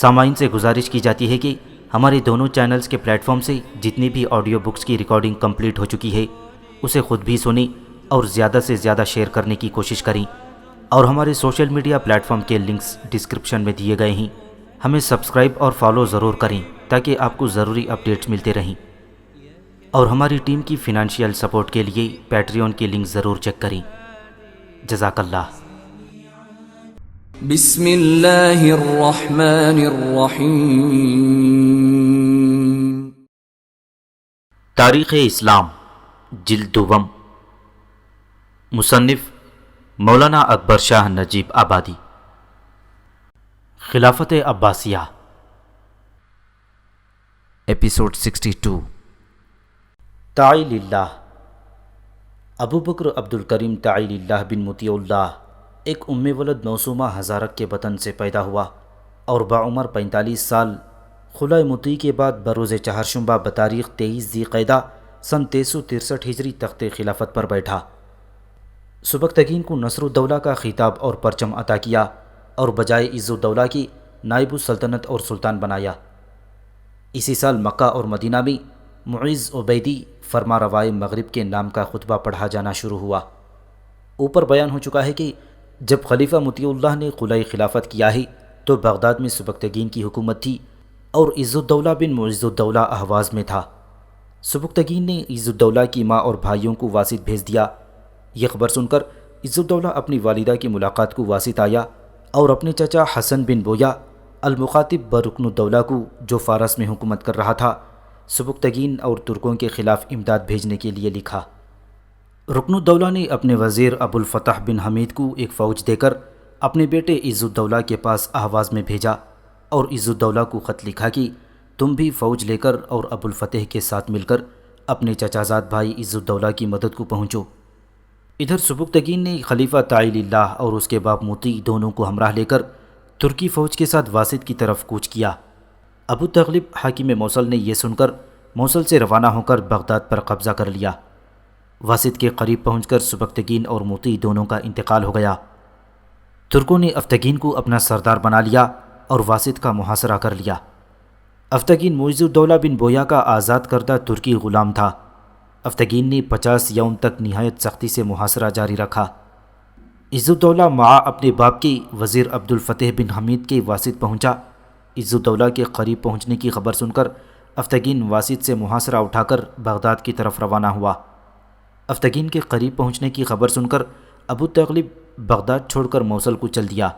سامعین سے گزارش کی جاتی ہے کہ ہمارے دونوں چینلز کے پلیٹ فارم سے جتنی بھی آڈیو بکس کی ریکارڈنگ کمپلیٹ ہو چکی ہے اسے خود بھی سنیں اور زیادہ سے زیادہ شیئر کرنے کی کوشش کریں، اور ہمارے سوشل میڈیا پلیٹ فارم کے لنکس ڈسکرپشن میں دیے گئے ہیں۔ ہمیں سبسکرائب اور فالو ضرور کریں تاکہ آپ کو ضروری اپڈیٹس ملتے رہیں، اور ہماری ٹیم کی فنانشیل سپورٹ کے لیے پیٹریون کی لنک ضرور چیک کریں۔ جزاک اللہ۔ بسم اللہ الرحمن الرحیم۔ تاریخ اسلام جلد دوم، مصنف مولانا اکبر شاہ نجیب آبادی۔ خلافت عباسیہ، ایپیسوڈ 62۔ تعیل اللہ۔ ابو بکر عبد الکریم تعیل اللہ بن مطیع اللہ ایک ام ولد موسومہ ہزارک کے وطن سے پیدا ہوا اور بعمر 45 سال خلع مطیع کے بعد بروز چہارشنبہ بتاریخ 23 ذی قعدہ سن 1363 ہجری تخت خلافت پر بیٹھا۔ سبکتگین کو نصر الدولہ کا خطاب اور پرچم عطا کیا اور بجائے عز الدولہ کی نائب السلطنت اور سلطان بنایا۔ اسی سال مکہ اور مدینہ میں معیز عبیدی فرما روائے مغرب کے نام کا خطبہ پڑھا جانا شروع ہوا۔ اوپر بیان ہو چکا ہے کہ جب خلیفہ مطیع اللہ نے قلع خلافت کیا ہے تو بغداد میں سبکتگین کی حکومت تھی اور عز الدولہ بن معز الدولہ اہواز میں تھا۔ سبکتگین نے عز الدولہ کی ماں اور بھائیوں کو واسط بھیج دیا۔ یہ خبر سن کر عز الدولہ اپنی والدہ کی ملاقات کو واسط آیا اور اپنے چچا حسن بن بویا المخاطب برکن الدولہ کو، جو فارس میں حکومت کر رہا تھا، سبکتگین اور ترکوں کے خلاف امداد بھیجنے کے لیے لکھا۔ رکن الدولہ نے اپنے وزیر ابو الفتح بن حمید کو ایک فوج دے کر اپنے بیٹے عز الدولہ کے پاس اہواز میں بھیجا اور عز الدولہ کو خط لکھا کہ تم بھی فوج لے کر اور ابو الفتح کے ساتھ مل کر اپنے چچا زاد بھائی عز الدولہ کی مدد کو پہنچو۔ ادھر سبکتگین نے خلیفہ تعیل اللہ اور اس کے باپ مطیع دونوں کو ہمراہ لے کر ترکی فوج کے ساتھ واسط کی طرف کوچ کیا۔ ابو تغلب حاکم موصل نے یہ سن کر موصل سے روانہ ہو کر بغداد پر قبضہ کر لیا۔ واسط کے قریب پہنچ کر سبکتگین اور مطیع دونوں کا انتقال ہو گیا۔ ترکوں نے افتگین کو اپنا سردار بنا لیا اور واسط کا محاصرہ کر لیا۔ افتگین معز الدولہ بن بویا کا آزاد کردہ ترکی غلام تھا۔ افتگین نے 50 یوم تک نہایت سختی سے محاصرہ جاری رکھا۔ عز الدولہ مع اپنے باپ کے وزیر عبد الفتح بن حمید کے واسط پہنچا۔ عز الدولہ کے قریب پہنچنے کی خبر سن کر افتگین واسط سے محاصرہ اٹھا کر بغداد کی طرف روانہ ہوا۔ افتگین کے قریب پہنچنے کی خبر سن کر ابو تغلب بغداد چھوڑ کر موصل کو چل دیا۔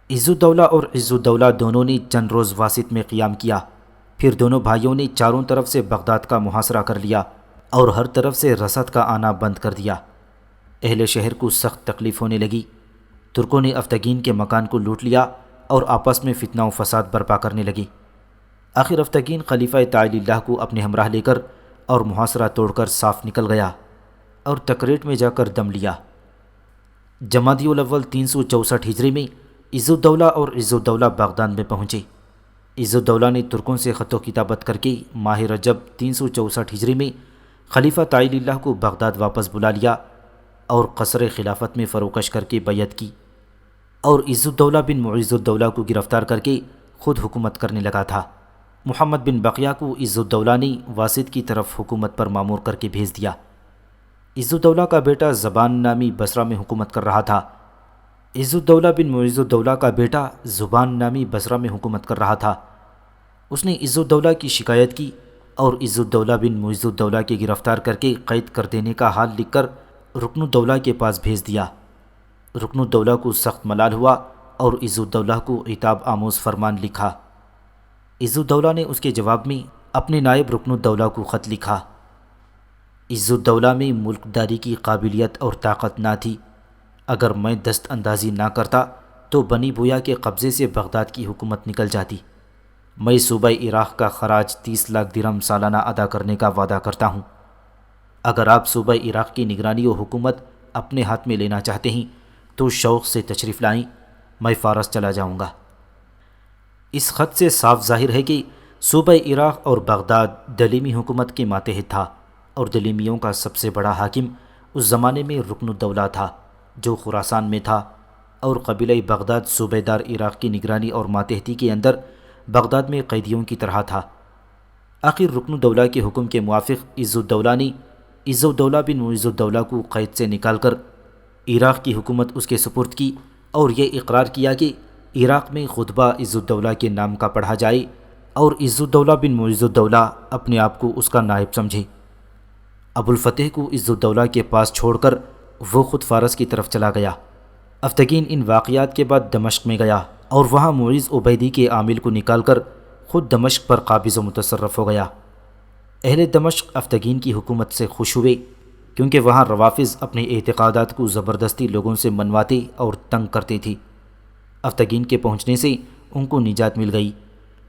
عز الدولہ اور عز الدولہ دونوں نے چند روز واسط میں قیام کیا، پھر دونوں بھائیوں نے چاروں طرف سے بغداد کا محاصرہ کر لیا اور ہر طرف سے رسد کا آنا بند کر دیا۔ اہل شہر کو سخت تکلیف ہونے لگی۔ ترکوں نے افتگین کے مکان کو لوٹ لیا اور آپس میں فتنہ و فساد برپا کرنے لگی۔ آخر افتگین خلیفہ تعیل اللہ کو اپنے ہمراہ لے کر اور محاصرہ توڑ کر صاف نکل گیا اور تکریٹ میں جا کر دم لیا۔ جمادی الاول 364 ہجری میں عز الدولہ اور عز الدولہ بغداد میں پہنچے۔ عز الدولہ نے ترکوں سے خط و کتابت کر کے ماہ رجب 364 ہجری میں خلیفہ تعیل اللہ کو بغداد واپس بلا لیا اور قصر خلافت میں فروکش کر کے بیعت کی، اور عز الدولہ بن معز الدولہ کو گرفتار کر کے خود حکومت کرنے لگا تھا۔ محمد بن بقیہ کو عز الدولہ نے واسط کی طرف حکومت پر مامور کر کے بھیج دیا۔ عز الدولہ کا بیٹا زبان نامی بصرہ میں حکومت کر رہا تھا۔ عز الدولہ بن معز الدولہ کا بیٹا زبان نامی بصرہ میں حکومت کر رہا تھا۔ اس نے عز الدولہ کی شکایت کی اور عز الدولہ بن معز الدولہ کے گرفتار کر کے قید کر دینے کا حال لکھ کر رکن الدولہ کے پاس بھیج دیا۔ رکن الدولہ کو سخت ملال ہوا اور عز الدولہ کو عتاب آموز فرمان لکھا۔ عز الدولہ نے اس کے جواب میں اپنے نائب رکن الدولہ کو خط لکھا۔ عز الدولہ میں ملک داری کی قابلیت اور طاقت نہ تھی۔ اگر میں دست اندازی نہ کرتا تو بنی بویا کے قبضے سے بغداد کی حکومت نکل جاتی۔ میں صوبہ عراق کا خراج 30 لاکھ درہم سالانہ ادا کرنے کا وعدہ کرتا ہوں۔ اگر آپ صوبہ عراق کی نگرانی و حکومت اپنے ہاتھ میں لینا چاہتے ہیں تو شوق سے تشریف لائیں، میں فارس چلا جاؤں گا۔ اس خط سے صاف ظاہر ہے کہ صوبہ عراق اور بغداد دلیمی حکومت کے ماتحت تھا، اور دلیمیوں کا سب سے بڑا حاکم اس زمانے میں رکن الدولہ تھا، جو خراسان میں تھا، اور قبیلہ بغداد صوبہ دار عراق کی نگرانی اور ماتحتی کے اندر بغداد میں قیدیوں کی طرح تھا۔ آخر رکن الدولہ کے حکم کے موافق عز الدولہ نے عز الدولہ بن معز الدولہ کو قید سے نکال کر عراق کی حکومت اس کے سپرد کی اور یہ اقرار کیا کہ عراق میں خطبہ عز الدولہ کے نام کا پڑھا جائے اور عز الدولہ بن معز الدولہ اپنے آپ کو اس کا نائب سمجھے۔ ابو الفتح کو عز الدولہ کے پاس چھوڑ کر وہ خود فارس کی طرف چلا گیا۔ افتگین ان واقعات کے بعد دمشق میں گیا اور وہاں معیز عبیدی کے عامل کو نکال کر خود دمشق پر قابض و متصرف ہو گیا۔ اہل دمشق افتگین کی حکومت سے خوش ہوئے کیونکہ وہاں روافظ اپنے اعتقادات کو زبردستی لوگوں سے منواتے اور تنگ کرتے تھے۔ افتگین کے پہنچنے سے ان کو نجات مل گئی۔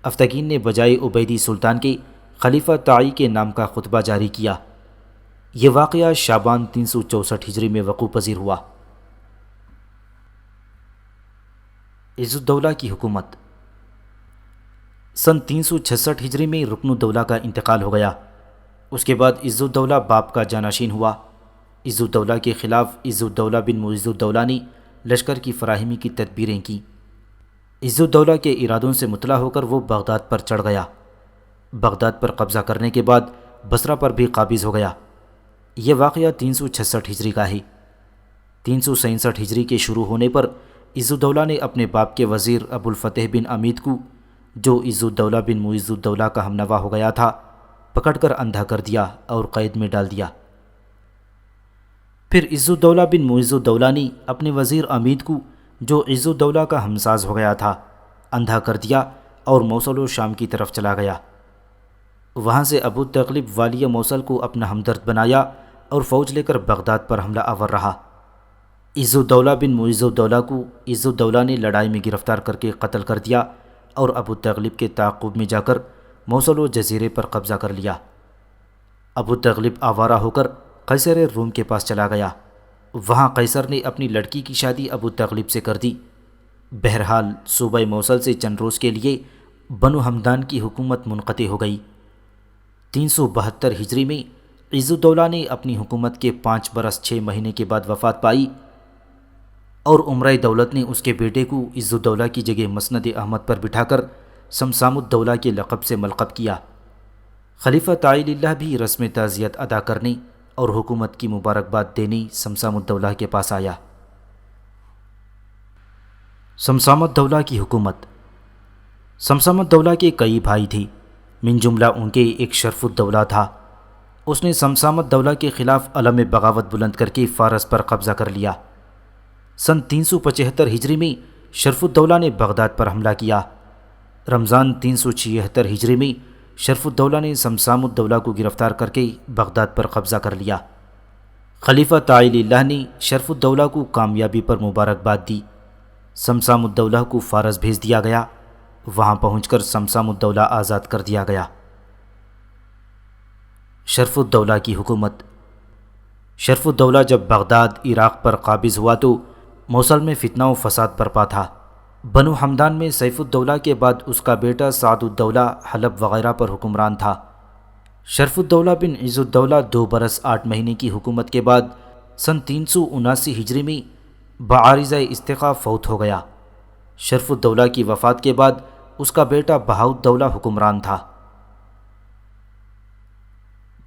افتگین نے بجائے عبیدی سلطان کے خلیفہ طائی کے نام کا خطبہ جاری کیا۔ یہ واقعہ شعبان 364 ہجری میں وقوع پذیر ہوا۔ عز الدولہ کی حکومت سن 366 ہجری میں رکن الدولہ کا انتقال ہو گیا۔ اس کے بعد عز الدولہ باپ کا جانشین ہوا۔ عز الدولہ کے خلاف عز الدولہ بن معز الدولہ نے لشکر کی فراہمی کی تدبیریں کیں۔ عز الدولہ کے ارادوں سے مطلع ہو کر وہ بغداد پر چڑھ گیا۔ بغداد پر قبضہ کرنے کے بعد بصرہ پر بھی قابض ہو گیا۔ یہ واقعہ 366 ہجری کا ہے۔ 367 ہجری کے شروع ہونے پر عز الدولہ نے اپنے باپ کے وزیر ابو الفتح بن امید کو، جو عز الدولہ بن معز الدولہ کا ہمنوا ہو گیا تھا، پکڑ کر اندھا کر دیا اور قید میں ڈال دیا۔ پھر عز الدولہ بن معز الدولہ نے اپنے وزیر امید کو، جو عز الدولہ کا ہمساز ہو گیا تھا، اندھا کر دیا اور موصل و شام کی طرف چلا گیا۔ وہاں سے ابو تغلب والی موصل کو اپنا ہمدرد بنایا اور فوج لے کر بغداد پر حملہ آور رہا۔ عز الدولہ بن معز الدولہ کو عز الدولہ نے لڑائی میں گرفتار کر کے قتل کر دیا اور ابو تغلب کے تعاقب میں جا کر موصل و جزیرے پر قبضہ کر لیا۔ ابو تغلب آوارہ ہو کر قیصر روم کے پاس چلا گیا۔ وہاں قیصر نے اپنی لڑکی کی شادی ابو تغلب سے کر دی۔ بہرحال صوبہ موصل سے چند روز کے لیے بنو ہمدان کی حکومت منقطع ہو گئی۔ 372 ہجری میں عز الدولہ نے اپنی حکومت کے 5 برس 6 مہینے کے بعد وفات پائی اور عمرہ دولت نے اس کے بیٹے کو عز الدولہ کی جگہ مسند احمد پر بٹھا کر سمسام الدولہ کے لقب سے ملقب کیا۔ خلیفہ طائی للہ بھی رسم تعزیت ادا کرنے اور حکومت کی مبارکباد دینے سمسام الدولہ کے پاس آیا۔ سمسام الدولہ کی حکومت سمسام الدولہ کے کئی بھائی تھے، من جملہ ان کے ایک شرف الدولہ تھا۔ اس نے سمسام الدولہ کے خلاف علم بغاوت بلند کر کے فارس پر قبضہ کر لیا۔ سن 375 ہجری میں شرف الدولہ نے بغداد پر حملہ کیا۔ رمضان 376 ہجری میں شرف الدولہ نے سمسام الدولہ کو گرفتار کر کے بغداد پر قبضہ کر لیا۔ خلیفہ طائی للہ نے شرف الدولہ کو کامیابی پر مبارکباد دی۔ سمسام الدولہ کو فارس بھیج دیا گیا۔ وہاں پہنچ کر سمسام الدولہ آزاد کر دیا گیا۔ شرف الدولہ کی حکومت شرف الدولہ جب بغداد عراق پر قابض ہوا تو موصل میں فتنہ و فساد برپا تھا۔ بنو ہمدان میں سیف الدولہ کے بعد اس کا بیٹا سعد الدولہ حلب وغیرہ پر حکمران تھا۔ شرف الدولہ بن عز الدولہ 2 برس 8 مہینے کی حکومت کے بعد سن 379 ہجری میں بعارضہ استقاء فوت ہو گیا۔ شرف الدولہ کی وفات کے بعد اس کا بیٹا بہاؤالدولہ حکمران تھا۔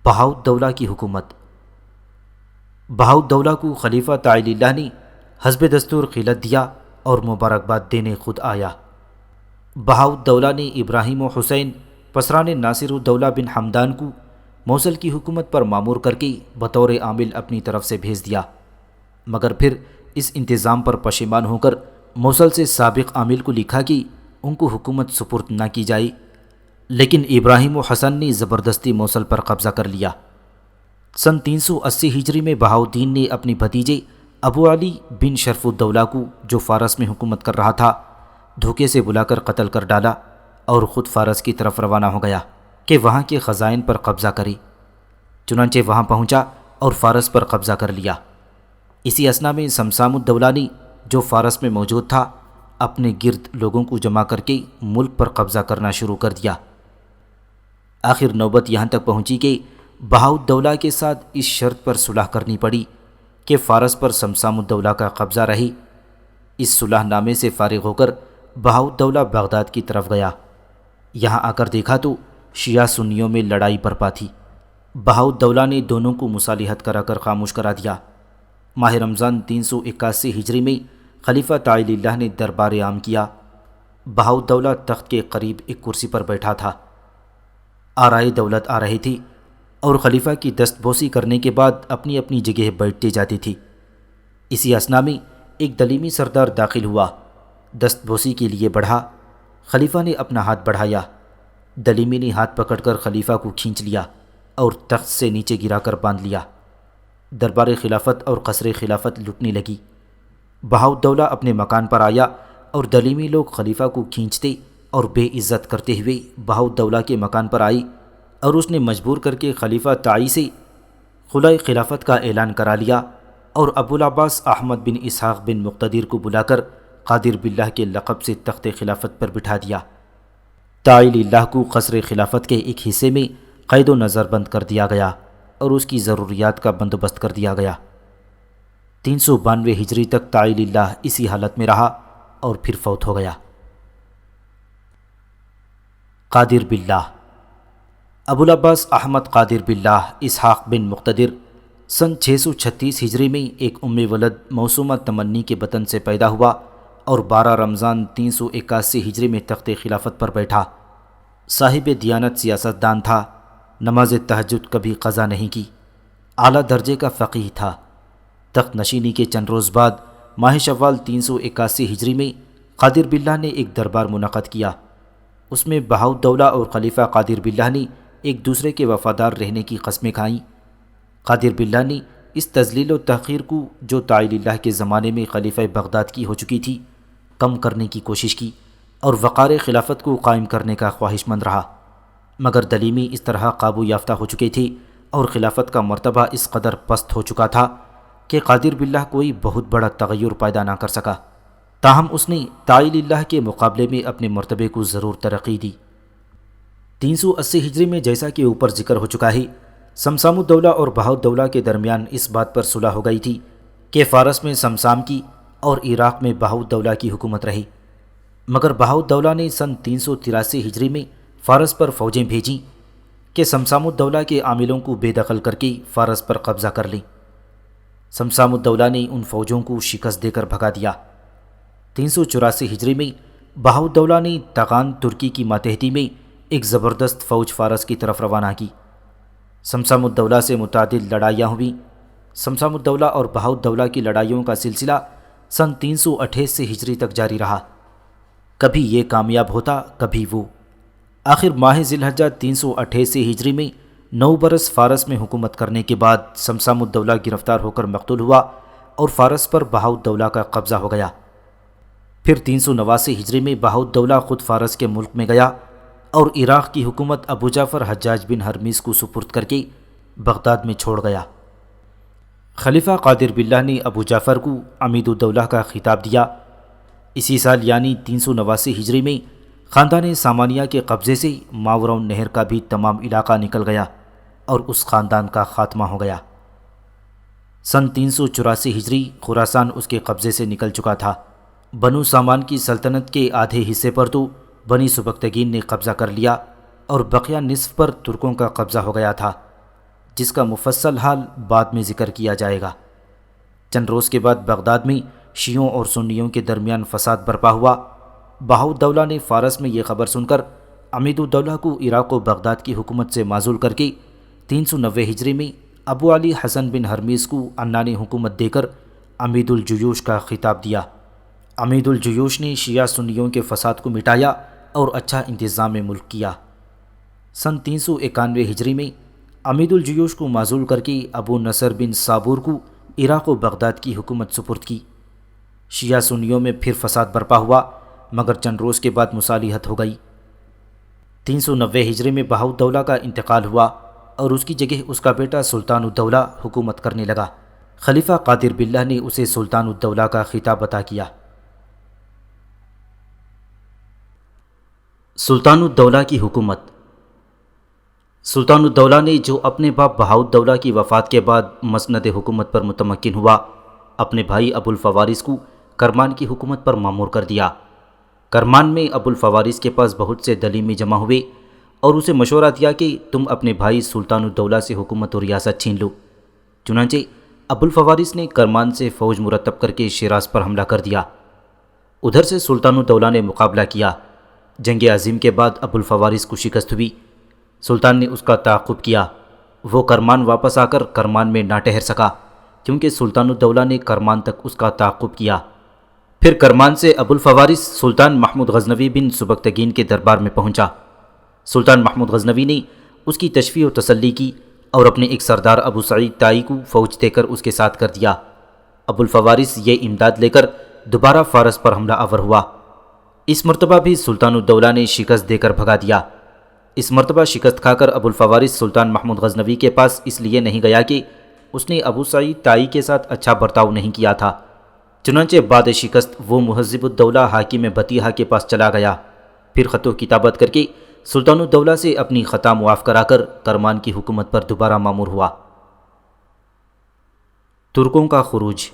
بہاؤالدولہ کی حکومت بہاؤالدولہ کو خلیفہ طائی للہ نے حسب دستور خلعت دیا اور مبارکباد دینے خود آیا۔ بہاؤالدولہ نے ابراہیم و حسین پسران ناصر الدولہ بن حمدان کو موصل کی حکومت پر مامور کر کے بطور عامل اپنی طرف سے بھیج دیا، مگر پھر اس انتظام پر پشیمان ہو کر موصل سے سابق عامل کو لکھا کہ ان کو حکومت سپرد نہ کی جائے، لیکن ابراہیم و حسن نے زبردستی موصل پر قبضہ کر لیا۔ سن 380 ہجری میں بہاؤالدین نے اپنے بھتیجے ابو علی بن شرف الدولہ کو، جو فارس میں حکومت کر رہا تھا، دھوکے سے بلا کر قتل کر ڈالا اور خود فارس کی طرف روانہ ہو گیا کہ وہاں کے خزائن پر قبضہ کرے۔ چنانچہ وہاں پہنچا اور فارس پر قبضہ کر لیا۔ اسی اثنا میں سمسام الدولہ نے، جو فارس میں موجود تھا، اپنے گرد لوگوں کو جمع کر کے ملک پر قبضہ کرنا شروع کر دیا۔ آخر نوبت یہاں تک پہنچی کہ بہاؤالدولہ کے ساتھ اس شرط پر صلح کرنی پڑی کہ فارس پر سمسام الدولہ کا قبضہ رہے۔ اس صلح نامے سے فارغ ہو کر بہاؤالدولہ بغداد کی طرف گیا۔ یہاں آ کر دیکھا تو شیعہ سنیوں میں لڑائی برپا تھی۔ بہاؤالدولہ نے دونوں کو مصالحت کرا کر خاموش کرا دیا۔ ماہ رمضان 381 ہجری میں خلیفہ تعالی اللہ نے دربار عام کیا۔ بہاؤالدولہ تخت کے قریب ایک کرسی پر بیٹھا تھا۔ آرائے دولت آ رہے تھے اور خلیفہ کی دست بوسی کرنے کے بعد اپنی اپنی جگہ بیٹھتے جاتی تھی۔ اسی اثنا میں ایک دلیمی سردار داخل ہوا، دست بوسی کے لیے بڑھا۔ خلیفہ نے اپنا ہاتھ بڑھایا، دلیمی نے ہاتھ پکڑ کر خلیفہ کو کھینچ لیا اور تخت سے نیچے گرا کر باندھ لیا۔ دربار خلافت اور قصر خلافت لٹنے لگی۔ بہاؤالدولہ اپنے مکان پر آیا اور دلیمی لوگ خلیفہ کو کھینچتے اور بے عزت کرتے ہوئے بہاؤالدولہ کے مکان پر آئی اور اس نے مجبور کر کے خلیفہ تعی سے خلع خلافت کا اعلان کرا لیا اور ابوالعباس احمد بن اسحاق بن مقتدر کو بلا کر قادر باللہ کے لقب سے تخت خلافت پر بٹھا دیا۔ تعالی اللہ کو قصر خلافت کے ایک حصے میں قید و نظر بند کر دیا گیا اور اس کی ضروریات کا بندوبست کر دیا گیا۔ 392 ہجری تک تعالی اللہ اسی حالت میں رہا اور پھر فوت ہو گیا۔ قادر باللہ ابوالعباس احمد قادر باللہ اسحاق بن مقتدر سن 636 ہجری میں ایک ولد موسومہ تمنی کے بطن سے پیدا ہوا اور 12 رمضان 381 ہجری میں تخت خلافت پر بیٹھا۔ صاحب دیانت سیاستدان تھا، نماز تہجد کبھی قضا نہیں کی، اعلیٰ درجے کا فقیہ تھا۔ تخت نشینی کے چند روز بعد ماہ شوال 381 ہجری میں قادر باللہ نے ایک دربار منعقد کیا۔ اس میں بہاؤالدولہ اور خلیفہ قادر باللہ نے ایک دوسرے کے وفادار رہنے کی قسمیں کھائیں۔ قادر باللہ نے اس تذلیل و تحقیر کو جو تعالی اللہ کے زمانے میں خلیفہ بغداد کی ہو چکی تھی کم کرنے کی کوشش کی اور وقار خلافت کو قائم کرنے کا خواہش مند رہا، مگر دلیمی اس طرح قابو یافتہ ہو چکے تھے اور خلافت کا مرتبہ اس قدر پست ہو چکا تھا کہ قادر باللہ کوئی بہت بڑا تغیر پیدا نہ کر سکا۔ تاہم اس نے تعالی اللہ کے مقابلے میں اپنے مرتبے کو ضرور ترقی دی۔ 380 ہجری میں جیسا کہ اوپر ذکر ہو چکا ہے، سمسام الدولہ اور بہاؤالدولہ کے درمیان اس بات پر صلح ہو گئی تھی کہ فارس میں سمسام کی اور عراق میں بہاؤالدولہ کی حکومت رہی، مگر بہاؤالدولہ نے سن 383 ہجری میں فارس پر فوجیں بھیجیں کہ سمسام الدولہ کے عاملوں کو بے دخل کر کے فارس پر قبضہ کر لیں۔ سمسام الدولہ نے ان فوجوں کو شکست دے کر بھگا دیا۔ 384 ہجری میں بہاؤالدولہ نے تغان ترکی کی ماتحتی میں ایک زبردست فوج فارس کی طرف روانہ کی۔ سمسام الدولہ سے متعدد لڑائیاں ہوئیں۔ سمسام الدولہ اور بہاؤالدولہ کی لڑائیوں کا سلسلہ سن 388 ہجری تک جاری رہا، کبھی یہ کامیاب ہوتا کبھی وہ۔ آخر ماہ ذی الحجہ 388 ہجری میں 9 برس فارس میں حکومت کرنے کے بعد سمسام الدولہ گرفتار ہو کر مقتول ہوا اور فارس پر بہاؤالدولہ کا قبضہ ہو گیا۔ پھر 389 ہجری میں بہاؤالدولہ خود فارس کے ملک میں گیا اور عراق کی حکومت ابو جعفر حجاج بن ہرمیز کو سپرد کر کے بغداد میں چھوڑ گیا۔ خلیفہ قادر باللہ نے ابو جعفر کو عمید الدولہ کا خطاب دیا۔ اسی سال یعنی 389 ہجری میں خاندان سامانیہ کے قبضے سے ماورون نہر کا بھی تمام علاقہ نکل گیا اور اس خاندان کا خاتمہ ہو گیا۔ سن 384 ہجری خراسان اس کے قبضے سے نکل چکا تھا۔ بنو سامان کی سلطنت کے آدھے حصے پر تو بنی سبکتگین نے قبضہ کر لیا اور بقیہ نصف پر ترکوں کا قبضہ ہو گیا تھا، جس کا مفصل حال بعد میں ذکر کیا جائے گا۔ چند روز کے بعد بغداد میں شیعوں اور سنیوں کے درمیان فساد برپا ہوا۔ بہاؤالدولہ نے فارس میں یہ خبر سن کر عمید الدولہ کو عراق و بغداد کی حکومت سے معزول کر کے 390 ہجری میں ابو علی حسن بن ہرمیز کو عنانی حکومت دے کر عمید الجیوش کا خطاب دیا۔ عمید الجیوش نے شیعہ سنیوں کے فساد کو مٹایا اور اچھا انتظام ملک کیا۔ سن 391 ہجری میں عمید الجیوش کو معزول کر کے ابو نصر بن صابور کو عراق و بغداد کی حکومت سپرد کی۔ شیعہ سنیوں میں پھر فساد برپا ہوا، مگر چند روز کے بعد مصالحت ہو گئی۔ 390 ہجری میں بہاؤالدولہ کا انتقال ہوا اور اس کی جگہ اس کا بیٹا سلطان الدولہ حکومت کرنے لگا۔ خلیفہ قادر باللہ نے اسے سلطان الدولہ کا خطاب عطا کیا۔ سلطان الدولہ کی حکومت۔ سلطان الدولہ نے جو اپنے باپ بہاؤالدولہ کی وفات کے بعد مسند حکومت پر متمکن ہوا، اپنے بھائی ابو الفوارس کو کرمان کی حکومت پر مامور کر دیا۔ کرمان میں ابو الفوارس کے پاس بہت سے دلیمی جمع ہوئے اور اسے مشورہ دیا کہ تم اپنے بھائی سلطان الدولہ سے حکومت اور ریاست چھین لو۔ چنانچہ ابو الفوارس نے کرمان سے فوج مرتب کر کے شیراز پر حملہ کر دیا۔ ادھر سے سلطان الدولہ نے مقابلہ کیا۔ جنگ عظیم کے بعد ابو الفوارس کو شکست ہوئی۔ سلطان نے اس کا تعاقب کیا۔ وہ کرمان واپس آ کر کرمان میں نہ ٹھہر سکا کیونکہ سلطان الدولہ نے کرمان تک اس کا تعاقب کیا۔ پھر کرمان سے ابو الفوارس سلطان محمود غزنوی بن سبکتگین کے دربار میں پہنچا۔ سلطان محمود غزنوی نے اس کی تشفیع و تسلی کی اور اپنے ایک سردار ابو سعید طائی کو فوج دے کر اس کے ساتھ کر دیا۔ ابو الفوارس یہ امداد لے کر دوبارہ فارس پر حملہ آور ہوا۔ اس مرتبہ بھی سلطان الدولہ نے شکست دے کر بھگا دیا۔ اس مرتبہ شکست کھا کر ابو الفوارس سلطان محمود غزنوی کے پاس اس لیے نہیں گیا کہ اس نے ابو سعید طائی کے ساتھ اچھا برتاؤ نہیں کیا تھا۔ چنانچہ بعد شکست وہ مہذب الدولہ حاکم بطیحہ کے پاس چلا گیا۔ پھر خط و کتابت کر کے سلطان الدولہ سے اپنی خطا معاف کرا کر کرمان کی حکومت پر دوبارہ مامور ہوا۔ ترکوں کا خروج۔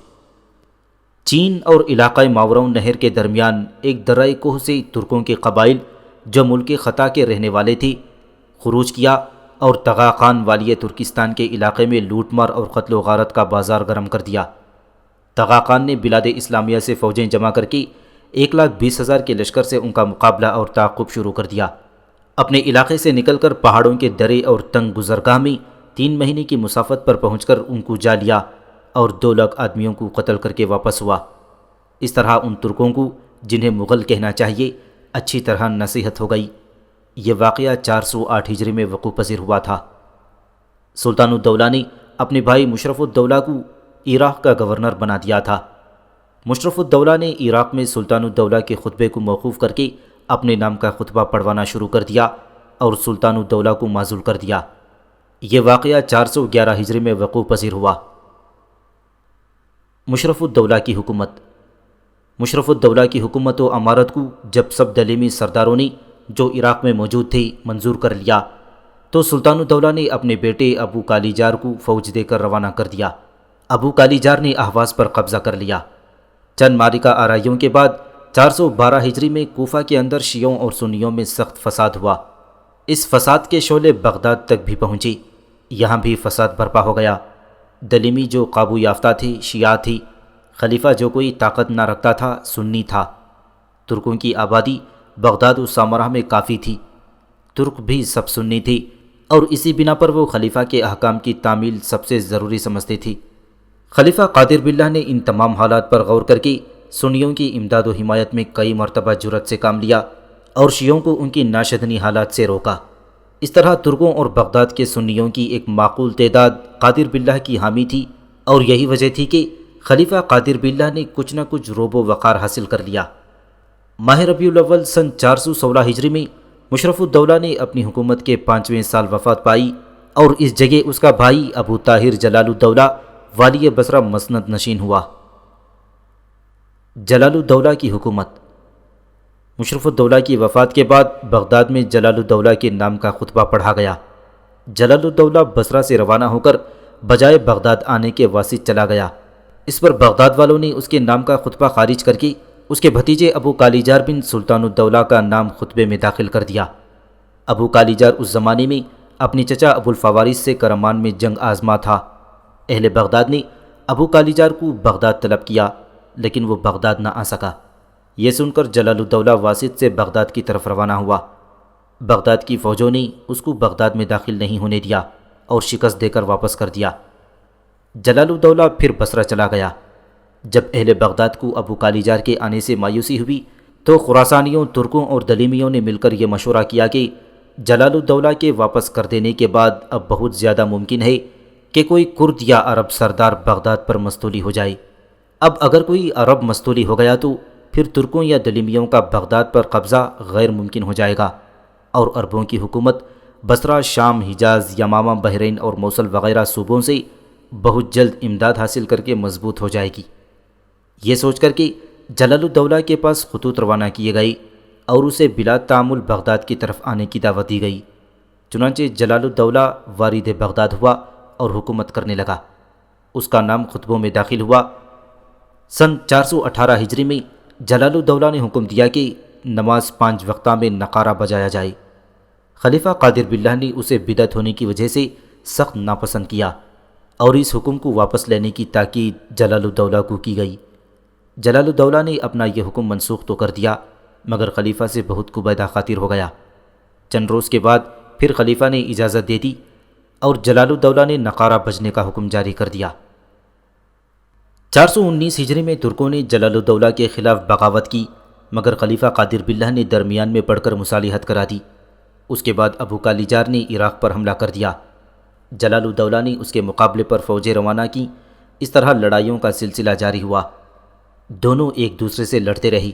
چین اور علاقۂ ماوراء نہر کے درمیان ایک درۂ کوہ سے ترکوں کے قبائل جو ملک خطا کے رہنے والے تھے خروج کیا اور طغا خان والی ترکستان کے علاقے میں لوٹ مار اور قتل و غارت کا بازار گرم کر دیا۔ طغا خان نے بلاد اسلامیہ سے فوجیں جمع کر کے 1,20,000 کے لشکر سے ان کا مقابلہ اور تعاقب شروع کر دیا۔ اپنے علاقے سے نکل کر پہاڑوں کے درے اور تنگ گزرگاہ میں 3 مہینے کی مسافت پر پہنچ کر ان کو جا لیا اور 2 لاکھ آدمیوں کو قتل کر کے واپس ہوا۔ اس طرح ان ترکوں کو جنہیں مغل کہنا چاہیے اچھی طرح نصیحت ہو گئی۔ یہ واقعہ 408 ہجری میں وقوع پذیر ہوا تھا۔ سلطان الدولہ نے اپنے بھائی مشرف الدولہ کو عراق کا گورنر بنا دیا تھا۔ مشرف الدولہ نے عراق میں سلطان الدولہ کے خطبے کو موقوف کر کے اپنے نام کا خطبہ پڑھوانا شروع کر دیا اور سلطان الدولہ کو معزول کر دیا۔ یہ واقعہ 411 ہجری میں وقوع پذیر ہوا۔ مشرف الدولہ کی حکومت۔ مشرف الدولہ کی حکومت و امارت کو جب سب دلیمی سرداروں نے جو عراق میں موجود تھے منظور کر لیا تو سلطان الدولہ نے اپنے بیٹے ابو کالیجار کو فوج دے کر روانہ کر دیا۔ ابو کالیجار نے اہواز پر قبضہ کر لیا۔ چند معرکہ آرائیوں کے بعد 412 ہجری میں کوفہ کے اندر شیعوں اور سنیوں میں سخت فساد ہوا۔ اس فساد کے شعلے بغداد تک بھی پہنچی۔ یہاں بھی فساد برپا ہو گیا۔ دلیمی جو قابو یافتہ تھی شیعہ تھی، خلیفہ جو کوئی طاقت نہ رکھتا تھا سنی تھا۔ ترکوں کی آبادی بغداد و سامراہ میں کافی تھی، ترک بھی سب سنی تھی اور اسی بنا پر وہ خلیفہ کے احکام کی تعمیل سب سے ضروری سمجھتی تھی۔ خلیفہ قادر باللہ نے ان تمام حالات پر غور کر کے سنیوں کی امداد و حمایت میں کئی مرتبہ جرأت سے کام لیا اور شیعوں کو ان کی ناشدنی حالات سے روکا۔ اس طرح ترکوں اور بغداد کے سنیوں کی ایک معقول تعداد قادر باللہ کی حامی تھی اور یہی وجہ تھی کہ خلیفہ قادر باللہ نے کچھ نہ کچھ روب و وقار حاصل کر لیا۔ ماہ ربیع الاول سن 416 ہجری میں مشرف الدولہ نے اپنی حکومت کے 5ویں سال وفات پائی اور اس جگہ اس کا بھائی ابو طاہر جلال الدولہ والی بصرہ مسند نشین ہوا۔ جلال الدولہ کی حکومت۔ مشرف الدولہ کی وفات کے بعد بغداد میں جلال الدولہ کے نام کا خطبہ پڑھا گیا۔ جلال الدولہ بصرہ سے روانہ ہو کر بجائے بغداد آنے کے واسط چلا گیا۔ اس پر بغداد والوں نے اس کے نام کا خطبہ خارج کر کے اس کے بھتیجے ابو کالیجار بن سلطان الدولہ کا نام خطبے میں داخل کر دیا۔ ابو کالیجار اس زمانے میں اپنی چچا ابو الفوارس سے کرمان میں جنگ آزما تھا۔ اہل بغداد نے ابو کالیجار کو بغداد طلب کیا لیکن وہ بغداد نہ آ سکا۔ یہ سن کر جلال الدولہ واسط سے بغداد کی طرف روانہ ہوا۔ بغداد کی فوجوں نے اس کو بغداد میں داخل نہیں ہونے دیا اور شکست دے کر واپس کر دیا۔ جلال الدولہ پھر بصرہ چلا گیا۔ جب اہل بغداد کو ابو کالیجار کے آنے سے مایوسی ہوئی تو خراسانیوں، ترکوں اور دلیمیوں نے مل کر یہ مشورہ کیا کہ جلال الدولہ کے واپس کر دینے کے بعد اب بہت زیادہ ممکن ہے کہ کوئی کرد یا عرب سردار بغداد پر مستولی ہو جائے۔ اب اگر کوئی عرب مستولی ہو گیا تو پھر ترکوں یا دلیمیوں کا بغداد پر قبضہ غیر ممکن ہو جائے گا اور عربوں کی حکومت بصرہ، شام، حجاز، یمامہ، بحرین اور موصل وغیرہ صوبوں سے بہت جلد امداد حاصل کر کے مضبوط ہو جائے گی۔ یہ سوچ کر کہ جلال الدولہ کے پاس خطوط روانہ کیے گئے اور اسے بلا تعامل بغداد کی طرف آنے کی دعوت دی گئی۔ چنانچہ جلال الدولہ وارد بغداد ہوا اور حکومت کرنے لگا۔ اس کا نام خطبوں میں داخل ہوا۔ سن 418 ہجری میں جلال الدولہ نے حکم دیا کہ نماز 5 وقتہ میں نقارہ بجایا جائے۔ خلیفہ قادر باللہ نے اسے بدعت ہونے کی وجہ سے سخت ناپسند کیا اور اس حکم کو واپس لینے کی تاکید جلال الدولہ کو کی گئی۔ جلال الدولہ نے اپنا یہ حکم منسوخ تو کر دیا مگر خلیفہ سے بہت قبیدہ خاطر ہو گیا۔ چند روز کے بعد پھر خلیفہ نے اجازت دے دی اور جلال الدولہ نے نقارہ بجنے کا حکم جاری کر دیا۔ 419 ہجری میں ترکوں نے جلال الدولہ کے خلاف بغاوت کی مگر خلیفہ قادر باللہ نے درمیان میں پڑھ کر مصالحت کرا دی۔ اس کے بعد ابو کالیجار نے عراق پر حملہ کر دیا۔ جلال الدولہ نے اس کے مقابلے پر فوجیں روانہ کی۔ اس طرح لڑائیوں کا سلسلہ جاری ہوا، دونوں ایک دوسرے سے لڑتے رہی۔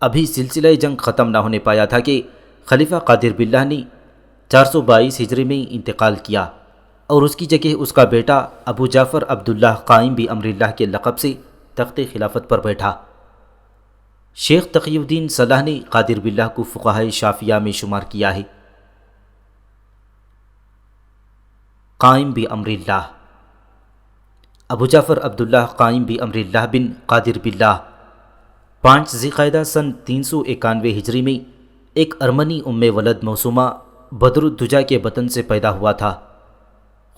ابھی سلسلہ جنگ ختم نہ ہونے پایا تھا کہ خلیفہ قادر باللہ نے 422 ہجری میں انتقال کیا اور اس کی جگہ اس کا بیٹا ابو جعفر عبداللہ قائم بامر اللہ کے لقب سے تخت خلافت پر بیٹھا۔ شیخ تقی الدین صلاح نے قادر باللہ کو فقہائے شافعیہ میں شمار کیا ہے۔ قائم بامر اللہ، ابو جعفر عبداللہ قائم بامر اللہ بن قادر باللہ 5 ذی القعدہ سن 391 ہجری میں ایک ارمنی ام ولد موسومہ بدر الدجا کے بطن سے پیدا ہوا تھا۔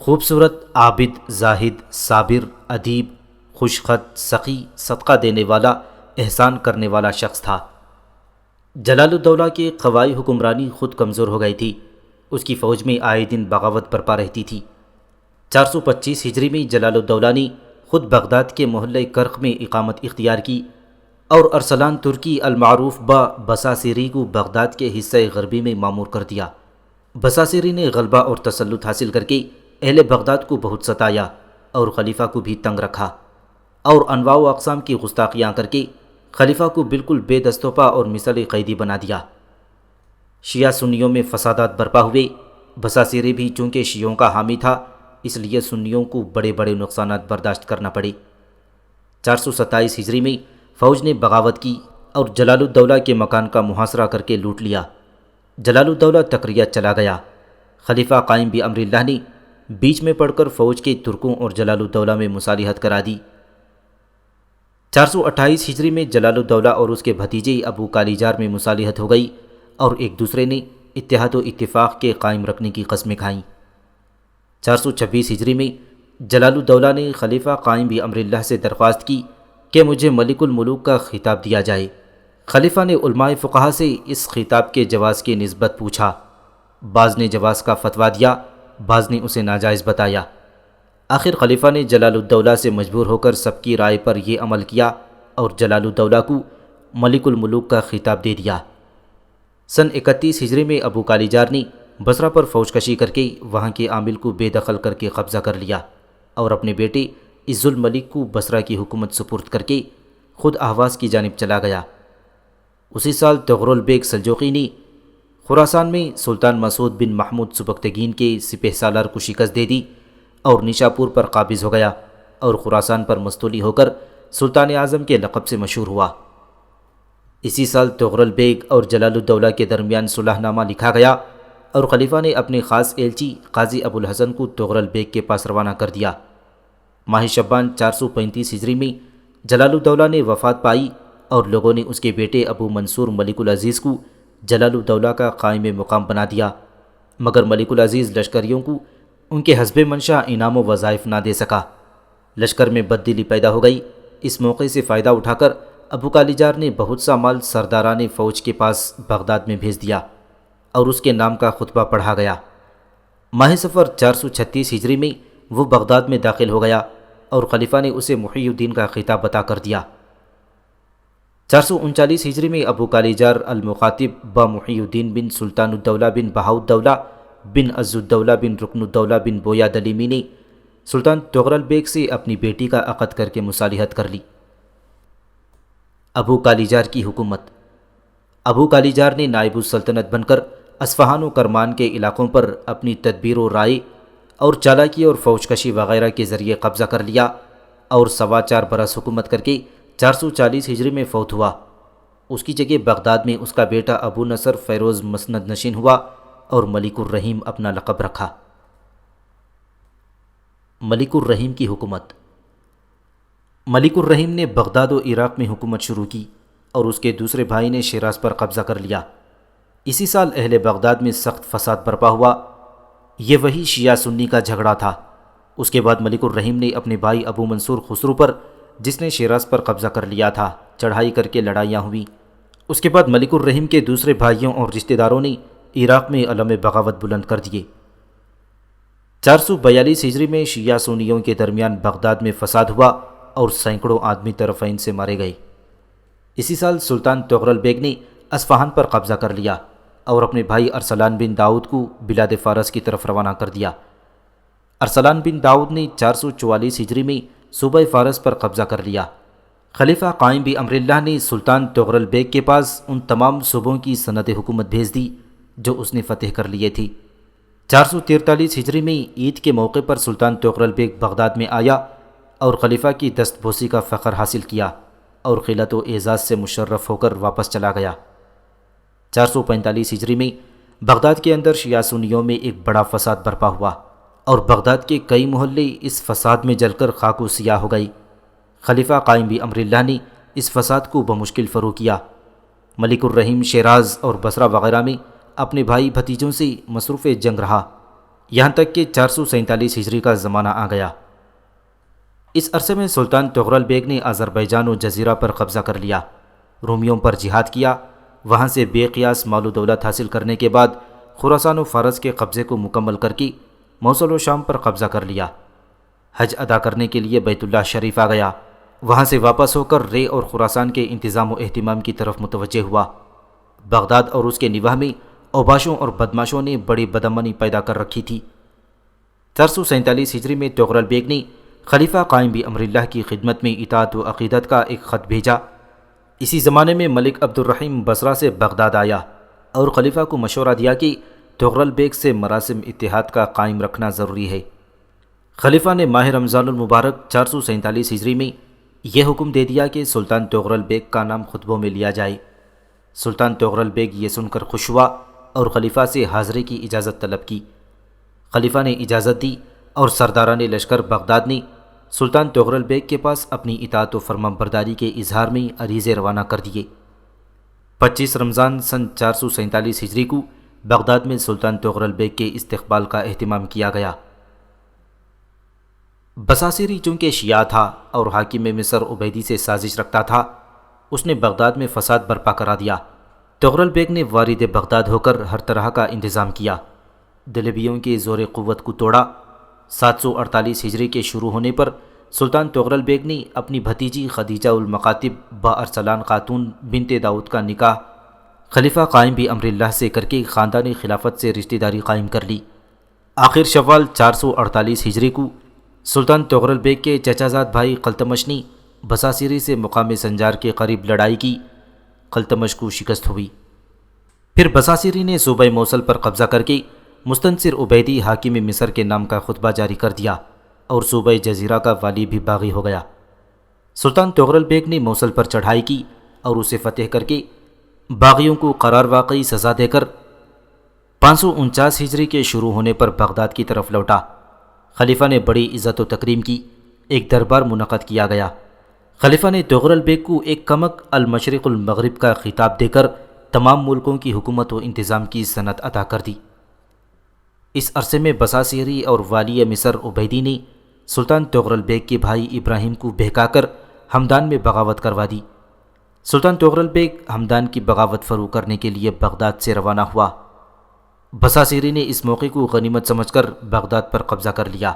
خوبصورت، عابد، زاہد، صابر، ادیب، خوش خط، سخی، صدقہ دینے والا، احسان کرنے والا شخص تھا۔ جلال الدولہ کے قوائی حکمرانی خود کمزور ہو گئی تھی، اس کی فوج میں آئے دن بغاوت برپا رہتی تھی۔ 425 ہجری میں جلال الدولہ نے خود بغداد کے محلہ کرخ میں اقامت اختیار کی اور ارسلان ترکی المعروف بصاصری کو بغداد کے حصہ غربی میں مامور کر دیا۔ بصاصری نے غلبہ اور تسلط حاصل کر کے اہل بغداد کو بہت ستایا اور خلیفہ کو بھی تنگ رکھا اور انواع و اقسام کی گستاخیاں کر کے خلیفہ کو بالکل بے دست و پا اور مثل قیدی بنا دیا۔ شیعہ سنیوں میں فسادات برپا ہوئے۔ بصاصری بھی چونکہ شیعوں کا حامی تھا اس لیے سنیوں کو بڑے بڑے نقصانات برداشت کرنا پڑے۔ 427 ہجری میں فوج نے بغاوت کی اور جلال الدولہ کے مکان کا محاصرہ کر کے لوٹ لیا۔ جلال الدولہ تکریہ چلا گیا۔ خلیفہ قائم بامر اللہ نے بیچ میں پڑھ کر فوج کے ترکوں اور جلال الدولہ میں مصالحت کرا دی۔ 428 ہجری میں جلال الدولہ اور اس کے بھتیجے ابو کالیجار میں مصالحت ہو گئی اور ایک دوسرے نے اتحاد و اتفاق کے قائم رکھنے کی قسمیں کھائیں۔ 426 ہجری میں جلال الدولہ نے خلیفہ قائم بامر اللہ سے درخواست کی کہ مجھے ملک الملوک کا خطاب دیا جائے۔ خلیفہ نے علماء فقہا سے اس خطاب کے جواز کی نسبت پوچھا، بعض نے جواز کا فتویٰ دیا، بعض نے اسے ناجائز بتایا۔ آخر خلیفہ نے جلال الدولہ سے مجبور ہو کر سب کی رائے پر یہ عمل کیا اور جلال الدولہ کو ملک الملوک کا خطاب دے دیا۔ سن 31 ہجری میں ابو کالیجار نے بصرہ پر فوج کشی کر کے وہاں کے عامل کو بے دخل کر کے قبضہ کر لیا اور اپنے بیٹے عز الملک کو بصرہ کی حکومت سپرد کر کے خود اہواز کی جانب چلا گیا۔ اسی سال تغرل بیگ سلجوقی نے خراسان میں سلطان مسعود بن محمود سبکتگین کے سپہ سالار کو شکست دے دی اور نیشاپور پر قابض ہو گیا اور خراسان پر مستولی ہو کر سلطان اعظم کے لقب سے مشہور ہوا۔ اسی سال تغرل بیگ اور جلال الدولہ کے درمیان صلح نامہ لکھا گیا اور خلیفہ نے اپنے خاص ایلچی قاضی ابو الحسن کو تغرل بیگ کے پاس روانہ کر دیا۔ ماہ شعبان 435 ہجری میں جلال الدولہ نے وفات پائی اور لوگوں نے اس کے بیٹے ابو منصور ملک العزیز کو جلال الدولہ کا قائم مقام بنا دیا، مگر ملک العزیز لشکریوں کو ان کے حسب منشا انعام و وظائف نہ دے سکا۔ لشکر میں بددلی پیدا ہو گئی۔ اس موقع سے فائدہ اٹھا کر ابو کالیجار نے بہت سا مال سرداران فوج کے پاس بغداد میں بھیج دیا اور اس کے نام کا خطبہ پڑھا گیا۔ ماہ صفر 436 ہجری میں وہ بغداد میں داخل ہو گیا اور خلیفہ نے اسے محی الدین کا خطاب عطا کر دیا۔ 439 ہجری میں ابو کالیجار المخاطب محی الدین بن سلطان الدولہ بن بہاؤالدولہ بن عز الدولہ بن رکن الدولہ بن بویا دلیمی نے سلطان تغرل بیگ سے اپنی بیٹی کا عقد کر کے مصالحت کر لی۔ ابو کالیجار کی حکومت۔ ابو کالیجار نے نائب السلطنت بن کر اصفہان و کرمان کے علاقوں پر اپنی تدبیر و رائے اور چالاکی اور فوج کشی وغیرہ کے ذریعے قبضہ کر لیا اور 4.25 برس حکومت کر کے 440 ہجری میں فوت ہوا۔ اس کی جگہ بغداد میں اس کا بیٹا ابو نصر فیروز مسند نشین ہوا اور ملک الرحیم اپنا لقب رکھا۔ ملک الرحیم کی حکومت۔ ملک الرحیم نے بغداد و عراق میں حکومت شروع کی اور اس کے دوسرے بھائی نے شیراز پر قبضہ کر لیا۔ اسی سال اہل بغداد میں سخت فساد برپا ہوا۔ یہ وہی شیعہ سنی کا جھگڑا تھا۔ اس کے بعد ملک الرحیم نے اپنے بھائی ابو منصور خسرو پر، جس نے شیراز پر قبضہ کر لیا تھا، چڑھائی کر کے لڑائیاں ہوئیں۔ اس کے بعد ملک الرحیم کے دوسرے بھائیوں اور رشتہ داروں نے عراق میں علم بغاوت بلند کر دیے۔ 442 ہجری میں شیعہ سنیوں کے درمیان بغداد میں فساد ہوا اور سینکڑوں آدمی طرفین سے مارے گئے۔ اسی سال سلطان تغرل بیگ نے اصفہان پر قبضہ کر لیا اور اپنے بھائی ارسلان بن داؤد کو بلاد فارس کی طرف روانہ کر دیا۔ ارسلان بن داؤد نے 444 ہجری میں صوبہ فارس پر قبضہ کر لیا۔ خلیفہ قائم بامر اللہ نے سلطان تغرل بیگ کے پاس ان تمام صوبوں کی سند حکومت بھیج دی جو اس نے فتح کر لیے تھی۔ 443 ہجری میں عید کے موقع پر سلطان تغرل بیگ بغداد میں آیا اور خلیفہ کی دست بوسی کا فخر حاصل کیا اور خلعت و اعزاز سے مشرف ہو کر واپس چلا گیا۔ 445 ہجری میں بغداد کے اندر شیعہ سنیوں میں ایک بڑا فساد برپا ہوا اور بغداد کے کئی محلے اس فساد میں جل کر خاک و سیاہ ہو گئے۔ خلیفہ قائم بامر اللہ نے اس فساد کو بمشکل فرو کیا۔ ملک الرحیم شیراز اور بصرہ وغیرہ میں اپنے بھائی بھتیجوں سے مصروف جنگ رہا، یہاں تک کہ 447 ہجری کا زمانہ آ گیا۔ اس عرصے میں سلطان تغرل بیگ نے آذربائیجان و جزیرہ پر قبضہ کر لیا، رومیوں پر جہاد کیا، وہاں سے بے قیاس مال و دولت حاصل کرنے کے بعد خراسان و فارس کے قبضے کو مکمل کر کے موصل و شام پر قبضہ کر لیا۔ حج ادا کرنے کے لیے بیت اللہ شریف آ گیا، وہاں سے واپس ہو کر رے اور خراسان کے انتظام و اہتمام کی طرف متوجہ ہوا۔ بغداد اور اس کے نواح میں اوباشوں اور بدماشوں نے بڑی بدامنی پیدا کر رکھی تھی۔ 447 ہجری میں تغرل بیگ نے خلیفہ قائم بامر اللہ کی خدمت میں اطاعت و عقیدت کا ایک خط بھیجا۔ اسی زمانے میں ملک عبد الرحیم بصرہ سے بغداد آیا اور خلیفہ کو مشورہ دیا کہ تغرل بیگ سے مراسم اتحاد کا قائم رکھنا ضروری ہے۔ خلیفہ نے ماہ رمضان المبارک 447 ہجری میں یہ حکم دے دیا کہ سلطان تغرل بیگ کا نام خطبوں میں لیا جائے۔ سلطان تغرل بیگ یہ سن کر خوش ہوا اور خلیفہ سے حاضری کی اجازت طلب کی۔ خلیفہ نے اجازت دی اور سرداران لشکر بغداد نے سلطان تغرل بیگ کے پاس اپنی اطاعت و فرمانبرداری کے اظہار میں عریضے روانہ کر دیے۔ 25 رمضان سن 447 ہجری کو بغداد میں سلطان تغرل بیگ کے استقبال کا اہتمام کیا گیا۔ بصاصری چونکہ شیعہ تھا اور حاکم مصر عبیدی سے سازش رکھتا تھا، اس نے بغداد میں فساد برپا کرا دیا۔ تغرل بیگ نے وارد بغداد ہو کر ہر طرح کا انتظام کیا، دلبیوں کے زور قوت کو توڑا۔ 748 ہجری کے شروع ہونے پر سلطان تغرل بیگ نے اپنی بھتیجی خدیجہ المقاتب با ارسلان خاتون بنت داؤد کا نکاح خلیفہ قائم بامر اللہ سے کر کے خاندان خلافت سے رشتہ داری قائم کر لی۔ آخر شوال 448 ہجری کو سلطان تغرل بیگ کے چچا زاد بھائی قلتمش نے بصاصری سے مقام سنجار کے قریب لڑائی کی، قلتمش کو شکست ہوئی۔ پھر بصاصری نے صوبہ موصل پر قبضہ کر کے مستنصر عبیدی حاکم مصر کے نام کا خطبہ جاری کر دیا اور صوبہ جزیرہ کا والی بھی باغی ہو گیا۔ سلطان تغرل بیگ نے موصل پر چڑھائی کی اور اسے فتح کر کے باغیوں کو قرار واقعی سزا دے کر 549 ہجری کے شروع ہونے پر بغداد کی طرف لوٹا۔ خلیفہ نے بڑی عزت و تکریم کی، ایک دربار منعقد کیا گیا۔ خلیفہ نے تغرل بیگ کو ایک کمک المشرق المغرب کا خطاب دے کر تمام ملکوں کی حکومت و انتظام کی سند عطا کر دی۔ اس عرصے میں بصاصری اور والی مصر عبیدی نے سلطان تغرل بیگ کے بھائی ابراہیم کو بہکا کر ہمدان میں بغاوت کروا دی۔ سلطان تغرل بیگ ہمدان کی بغاوت فرو کرنے کے لیے بغداد سے روانہ ہوا۔ بصاصری نے اس موقع کو غنیمت سمجھ کر بغداد پر قبضہ کر لیا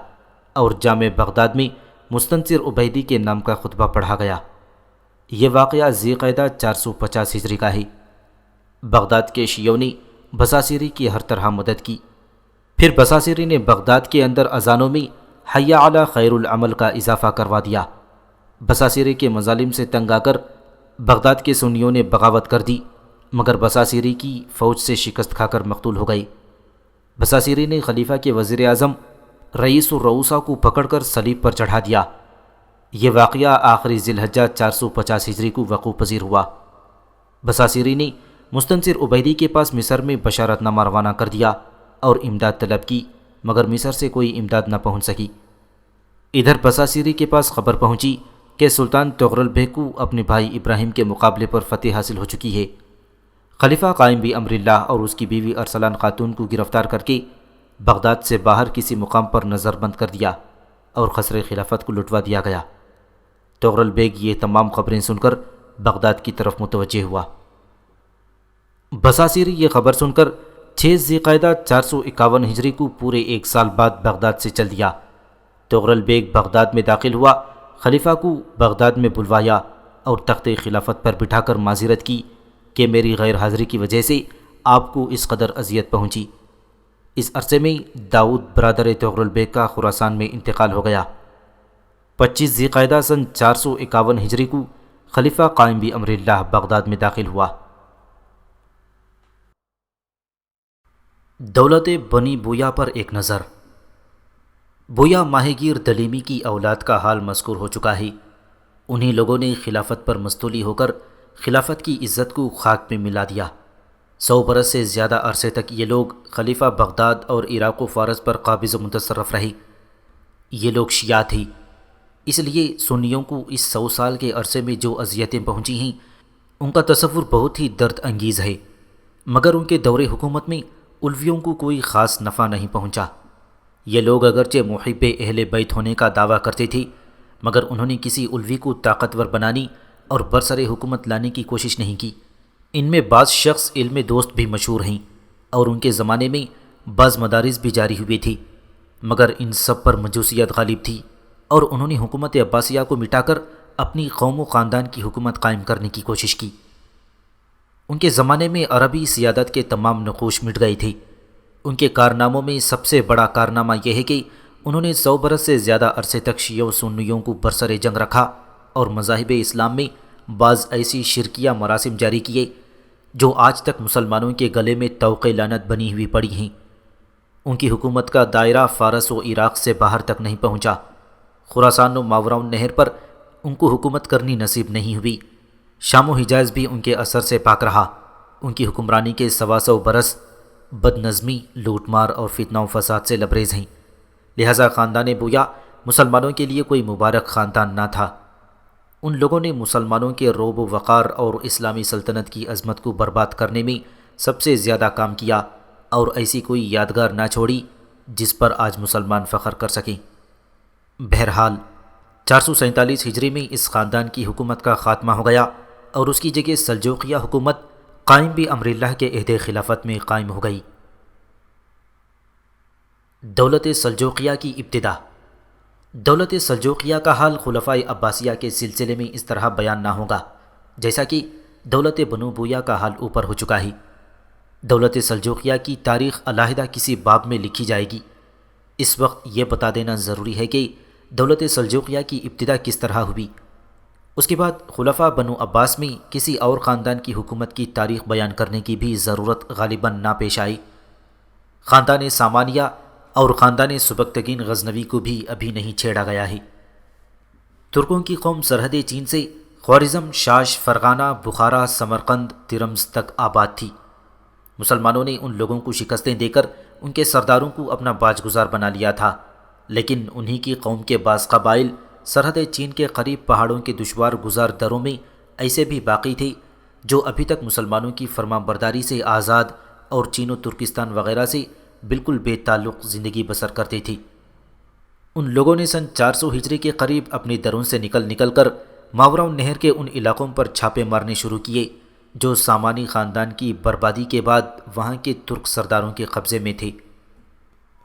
اور جامع بغداد میں مستنصر عبیدی کے نام کا خطبہ پڑھا گیا۔ یہ واقعہ ذی قعدہ 450 ہجری کا ہے۔ بغداد کے شیعوں نے بصاصری کی ہر طرح مدد کی۔ پھر بصاصری نے بغداد کے اندر اذانوں میں حی علی خیر العمل کا اضافہ کروا دیا۔ بصاصری کے مظالم سے تنگ آ کر بغداد کے سنیوں نے بغاوت کر دی، مگر بصاصری کی فوج سے شکست کھا کر مقتول ہو گئی۔ بصاصری نے خلیفہ کے وزیر اعظم رئیس الرؤسا کو پکڑ کر صلیب پر چڑھا دیا۔ یہ واقعہ آخری ذی الحجہ 450 ہجری کو وقوع پذیر ہوا۔ بصاصری نے مستنصر عبیدی کے پاس مصر میں بشارت نامہ روانہ کر دیا اور امداد طلب کی، مگر مصر سے کوئی امداد نہ پہنچ سکی۔ ادھر بصاصری کے پاس خبر پہنچی کہ سلطان تغرل بیگ کو اپنے بھائی ابراہیم کے مقابلے پر فتح حاصل ہو چکی ہے۔ خلیفہ قائم بھی امر اللہ اور اس کی بیوی ارسلان خاتون کو گرفتار کر کے بغداد سے باہر کسی مقام پر نظر بند کر دیا اور خسرِ خلافت کو لٹوا دیا گیا۔ تغرل بیگ یہ تمام خبریں سن کر بغداد کی طرف متوجہ ہوا۔ بصاصیر یہ خبر سن کر 6 ذی القعدہ 451 ہجری کو پورے 1 سال بعد بغداد سے چل دیا۔ تغرل بیگ بغداد میں داخل ہوا، خلیفہ کو بغداد میں بلوایا اور تخت خلافت پر بٹھا کر معذرت کی کہ میری غیر حاضری کی وجہ سے آپ کو اس قدر اذیت پہنچی۔ اس عرصے میں داؤد برادر تغرل بیگ کا خراسان میں انتقال ہو گیا۔ 25 ذی القعدہ سن 451 ہجری کو خلیفہ قائم بھی امر اللہ بغداد میں داخل ہوا۔ دولت بنی بویا پر ایک نظر۔ بویا ماہی گیر دلیمی کی اولاد کا حال مذکور ہو چکا ہے۔ انہی لوگوں نے خلافت پر مستولی ہو کر خلافت کی عزت کو خاک میں ملا دیا۔ 100 برس سے زیادہ عرصے تک یہ لوگ خلیفہ بغداد اور عراق و فارس پر قابض و متصرف رہے۔ یہ لوگ شیعہ تھے، اس لیے سنیوں کو اس 100 سال کے عرصے میں جو اذیتیں پہنچی ہیں ان کا تصور بہت ہی درد انگیز ہے، مگر ان کے دور حکومت میں الویوں کو کوئی خاص نفع نہیں پہنچا۔ یہ لوگ اگرچہ محب اہل بیت ہونے کا دعویٰ کرتے تھے، مگر انہوں نے کسی الوی کو طاقتور بنانے اور برسر حکومت لانے کی کوشش نہیں کی۔ ان میں بعض شخص علم دوست بھی مشہور ہیں اور ان کے زمانے میں بعض مدارس بھی جاری ہوئے تھی، مگر ان سب پر مجوسیت غالب تھی اور انہوں نے حکومت عباسیہ کو مٹا کر اپنی قوم و خاندان کی حکومت قائم کرنے کی کوشش کی۔ ان کے زمانے میں عربی سیادت کے تمام نقوش مٹ گئے تھے۔ ان کے کارناموں میں سب سے بڑا کارنامہ یہ ہے کہ انہوں نے 100 برس سے زیادہ عرصے تک شیعہ و سنیوں کو برسر جنگ رکھا اور مذاہب اسلام میں بعض ایسی شرکیہ مراسم جاری کیے جو آج تک مسلمانوں کے گلے میں طوق لعنت بنی ہوئی پڑی ہیں۔ ان کی حکومت کا دائرہ فارس و عراق سے باہر تک نہیں پہنچا۔ خراسان و ماوراء النہر پر ان کو حکومت کرنی نصیب نہیں ہوئی۔ شام و حجاز بھی ان کے اثر سے پاک رہا۔ ان کی حکمرانی کے 125 برس بد نظمی، لوٹ مار اور فتنہ و فساد سے لبریز ہیں، لہذا خاندان بویا مسلمانوں کے لیے کوئی مبارک خاندان نہ تھا۔ ان لوگوں نے مسلمانوں کے رعب و وقار اور اسلامی سلطنت کی عظمت کو برباد کرنے میں سب سے زیادہ کام کیا اور ایسی کوئی یادگار نہ چھوڑی جس پر آج مسلمان فخر کر سکیں۔ بہرحال 447 ہجری میں اس خاندان کی حکومت کا خاتمہ ہو گیا اور اس کی جگہ سلجوقیہ حکومت قائم بھی امر اللہ کے عہد خلافت میں قائم ہو گئی۔ دولت سلجوقیہ کی ابتدا۔ دولت سلجوقیہ کا حال خلفائے عباسیہ کے سلسلے میں اس طرح بیان نہ ہوگا جیسا کہ دولت بنو بویا کا حال اوپر ہو چکا ہے۔ دولت سلجوقیہ کی تاریخ علیحدہ کسی باب میں لکھی جائے گی۔ اس وقت یہ بتا دینا ضروری ہے کہ دولت سلجوقیہ کی ابتدا کس طرح ہوئی۔ اس کے بعد خلفاء بنو عباس میں کسی اور خاندان کی حکومت کی تاریخ بیان کرنے کی بھی ضرورت غالباً نہ پیش آئی۔ خاندان سامانیہ اور خاندان سبکتگین غزنوی کو بھی ابھی نہیں چھیڑا گیا ہے۔ ترکوں کی قوم سرحد چین سے خوارزم، شاش، فرغانہ، بخارا، سمرقند، ترمز تک آباد تھی۔ مسلمانوں نے ان لوگوں کو شکستیں دے کر ان کے سرداروں کو اپنا باج گزار بنا لیا تھا، لیکن انہی کی قوم کے بعض قبائل سرحد چین کے قریب پہاڑوں کے دشوار گزار دروں میں ایسے بھی باقی تھے جو ابھی تک مسلمانوں کی فرما برداری سے آزاد اور چین و ترکستان وغیرہ سے بالکل بے تعلق زندگی بسر کرتے تھے۔ ان لوگوں نے سن 400 ہجری کے قریب اپنی دروں سے نکل کر ماوراء النہر کے ان علاقوں پر چھاپے مارنے شروع کیے جو سامانی خاندان کی بربادی کے بعد وہاں کے ترک سرداروں کے قبضے میں تھے۔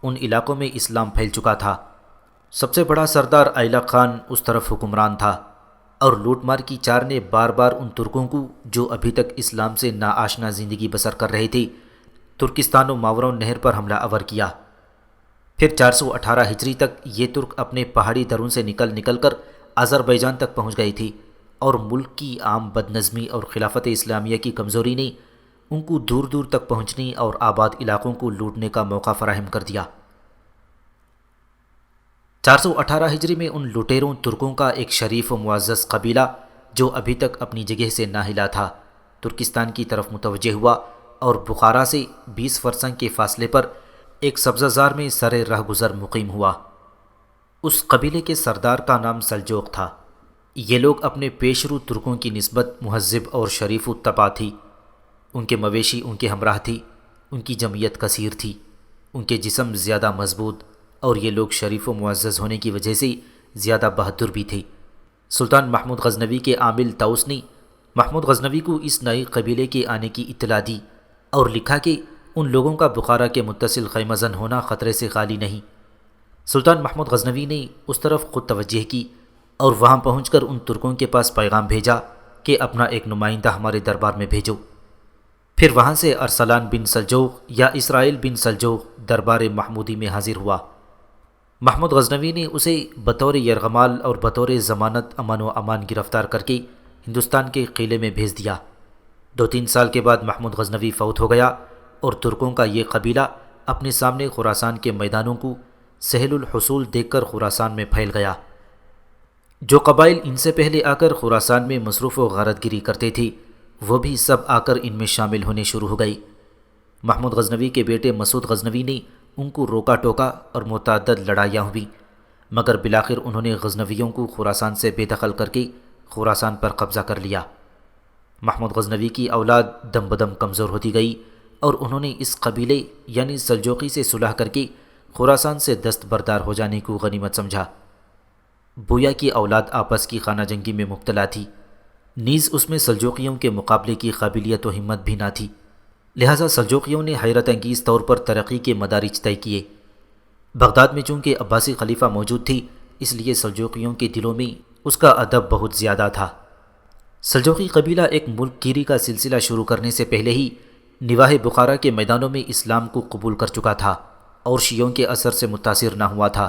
ان علاقوں میں اسلام پھیل چکا تھا۔ سب سے بڑا سردار ایلق خان اس طرف حکمران تھا اور لوٹ مار کی چار نے بار بار ان ترکوں کو جو ابھی تک اسلام سے ناآشنا زندگی بسر کر رہے تھے ترکستان و ماوراء النہر پر حملہ آور کیا۔ پھر 418 ہجری تک یہ ترک اپنے پہاڑی دروں سے نکل کر آذربائیجان تک پہنچ گئے تھے اور ملک کی عام بد نظمی اور خلافت اسلامیہ کی کمزوری نے ان کو دور دور تک پہنچنے اور آباد علاقوں کو لوٹنے کا موقع فراہم کر دیا۔ 418 ہجری میں ان لٹیروں ترکوں کا ایک شریف و معزز قبیلہ جو ابھی تک اپنی جگہ سے نہ ہلا تھا ترکستان کی طرف متوجہ ہوا اور بخارا سے 20 فرسنگ کے فاصلے پر ایک سبزہ زار میں سر راہ گزر مقیم ہوا۔ اس قبیلے کے سردار کا نام سلجوق تھا۔ یہ لوگ اپنے پیشرو ترکوں کی نسبت مہذب اور شریف الطبع تھی، ان کے مویشی ان کے ہمراہ تھی، ان کی جمعیت کثیر تھی، ان کے جسم زیادہ مضبوط، اور یہ لوگ شریف و معزز ہونے کی وجہ سے زیادہ بہادر بھی تھے۔ سلطان محمود غزنوی کے عامل طاؤس نے محمود غزنوی کو اس نئے قبیلے کے آنے کی اطلاع دی اور لکھا کہ ان لوگوں کا بخارا کے متصل خیمہ زن ہونا خطرے سے خالی نہیں۔ سلطان محمود غزنوی نے اس طرف خود توجہ کی اور وہاں پہنچ کر ان ترکوں کے پاس پیغام بھیجا کہ اپنا ایک نمائندہ ہمارے دربار میں بھیجو۔ پھر وہاں سے ارسلان بن سلجوق یا اسرائیل بن سلجوق دربار محمودی میں حاضر ہوا۔ محمود غزنوی نے اسے بطور یرغمال اور بطور ضمانت امن و امان گرفتار کر کے ہندوستان کے قلعے میں بھیج دیا۔ 2-3 سال کے بعد محمود غزنوی فوت ہو گیا اور ترکوں کا یہ قبیلہ اپنے سامنے خراسان کے میدانوں کو سہل الحصول دیکھ کر خراسان میں پھیل گیا۔ جو قبائل ان سے پہلے آ کر خراسان میں مصروف و غارت گیری کرتے تھے وہ بھی سب آ کر ان میں شامل ہونے شروع ہو گئے۔ محمود غزنوی کے بیٹے مسعود غزنوی نے ان کو روکا ٹوکا اور متعدد لڑائیاں ہوئیں، مگر بالآخر انہوں نے غزنویوں کو خراسان سے بے دخل کر کے خراسان پر قبضہ کر لیا۔ محمود غزنوی کی اولاد دم بدم کمزور ہوتی گئی اور انہوں نے اس قبیلے یعنی سلجوقی سے صلح کر کے خراسان سے دستبردار ہو جانے کو غنیمت سمجھا۔ بویا کی اولاد آپس کی خانہ جنگی میں مبتلا تھی، نیز اس میں سلجوقیوں کے مقابلے کی قابلیت و ہمت بھی نہ تھی، لہٰذا سلجوقیوں نے حیرت انگیز طور پر ترقی کے مدارج طے کیے۔ بغداد میں چونکہ عباسی خلیفہ موجود تھی اس لیے سلجوقیوں کے دلوں میں اس کا ادب بہت زیادہ تھا۔ سلجوقی قبیلہ ایک ملک گیری کا سلسلہ شروع کرنے سے پہلے ہی نواح بخارا کے میدانوں میں اسلام کو قبول کر چکا تھا اور شیعوں کے اثر سے متاثر نہ ہوا تھا،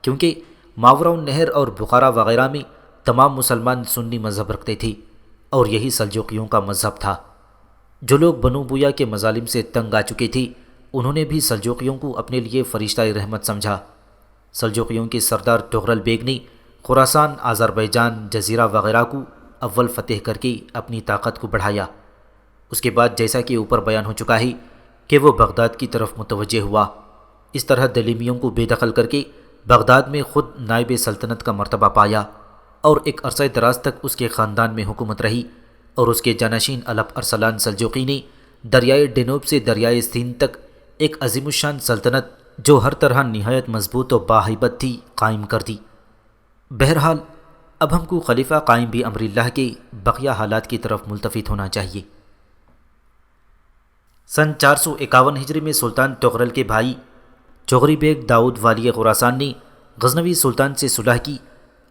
کیونکہ ماورا النہر اور بخارا وغیرہ میں تمام مسلمان سنی مذہب رکھتے تھے اور یہی سلجوقیوں کا مذہب تھا۔ جو لوگ بنو بویا کے مظالم سے تنگ آ چکے تھے انہوں نے بھی سلجوقیوں کو اپنے لیے فرشتہ رحمت سمجھا۔ سلجوقیوں کے سردار طغرل بیگ نے خراسان، آذربائیجان، جزیرہ وغیرہ کو اول فتح کر کے اپنی طاقت کو بڑھایا۔ اس کے بعد جیسا کہ اوپر بیان ہو چکا ہے کہ وہ بغداد کی طرف متوجہ ہوا۔ اس طرح دلیمیوں کو بے دخل کر کے بغداد میں خود نائب سلطنت کا مرتبہ پایا اور ایک عرصہ دراز تک اس کے خاندان میں حکومت رہی، اور اس کے جانشین الپ ارسلان سلجوقی نے دریائے ڈینوب سے دریائے سندھ تک ایک عظیم الشان سلطنت جو ہر طرح نہایت مضبوط و باہیبت تھی قائم کر دی۔ بہرحال اب ہم کو خلیفہ قائم بھی امر اللہ کے بقیہ حالات کی طرف ملتفت ہونا چاہیے۔ سن 451 ہجری میں سلطان طغرل کے بھائی چغری بیگ داؤد والی خراسان نے غزنوی سلطان سے صلح کی،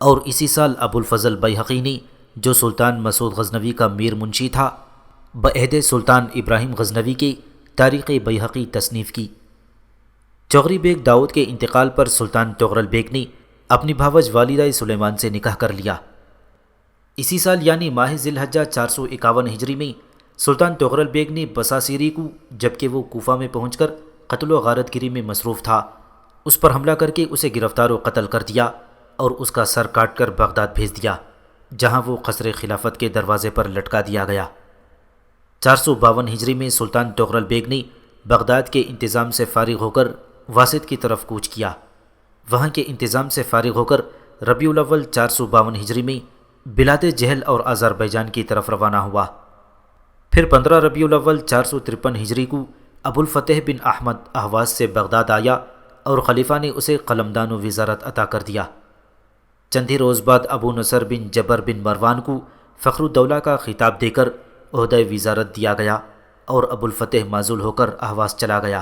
اور اسی سال ابو الفضل بیہقی نے جو سلطان مسعود غزنوی کا میر منشی تھا بعہد سلطان ابراہیم غزنوی کے تاریخ بیہقی تصنیف کی۔ چغری بیگ داؤد کے انتقال پر سلطان طغرل بیگ نے اپنی بھاوج والدہ سلیمان سے نکاح کر لیا۔ اسی سال یعنی ماہ ذی الحجہ 451 ہجری میں سلطان طغرل بیگ نے بصاصیری کو، جبکہ وہ کوفہ میں پہنچ کر قتل و غارت گیری میں مصروف تھا، اس پر حملہ کر کے اسے گرفتار و قتل کر دیا اور اس کا سر کاٹ کر بغداد بھیج دیا، جہاں وہ قصر خلافت کے دروازے پر لٹکا دیا گیا۔ 452 ہجری میں سلطان طغرل بیگ نے بغداد کے انتظام سے فارغ ہو کر واسط کی طرف کوچ کیا۔ وہاں کے انتظام سے فارغ ہو کر ربیع الاول 452 ہجری میں بلاد جہل اور آذربائیجان کی طرف روانہ ہوا۔ پھر 15 ربیع الاول 453 ہجری کو ابو الفتح بن احمد اہواز سے بغداد آیا اور خلیفہ نے اسے قلمدان و وزارت عطا کر دیا۔ چند ہی روز بعد ابو نصر بن جبر بن مروان کو فخر الدولہ کا خطاب دے کر عہدہ وزارت دیا گیا اور ابو الفتح معزول ہو کر اہواز چلا گیا۔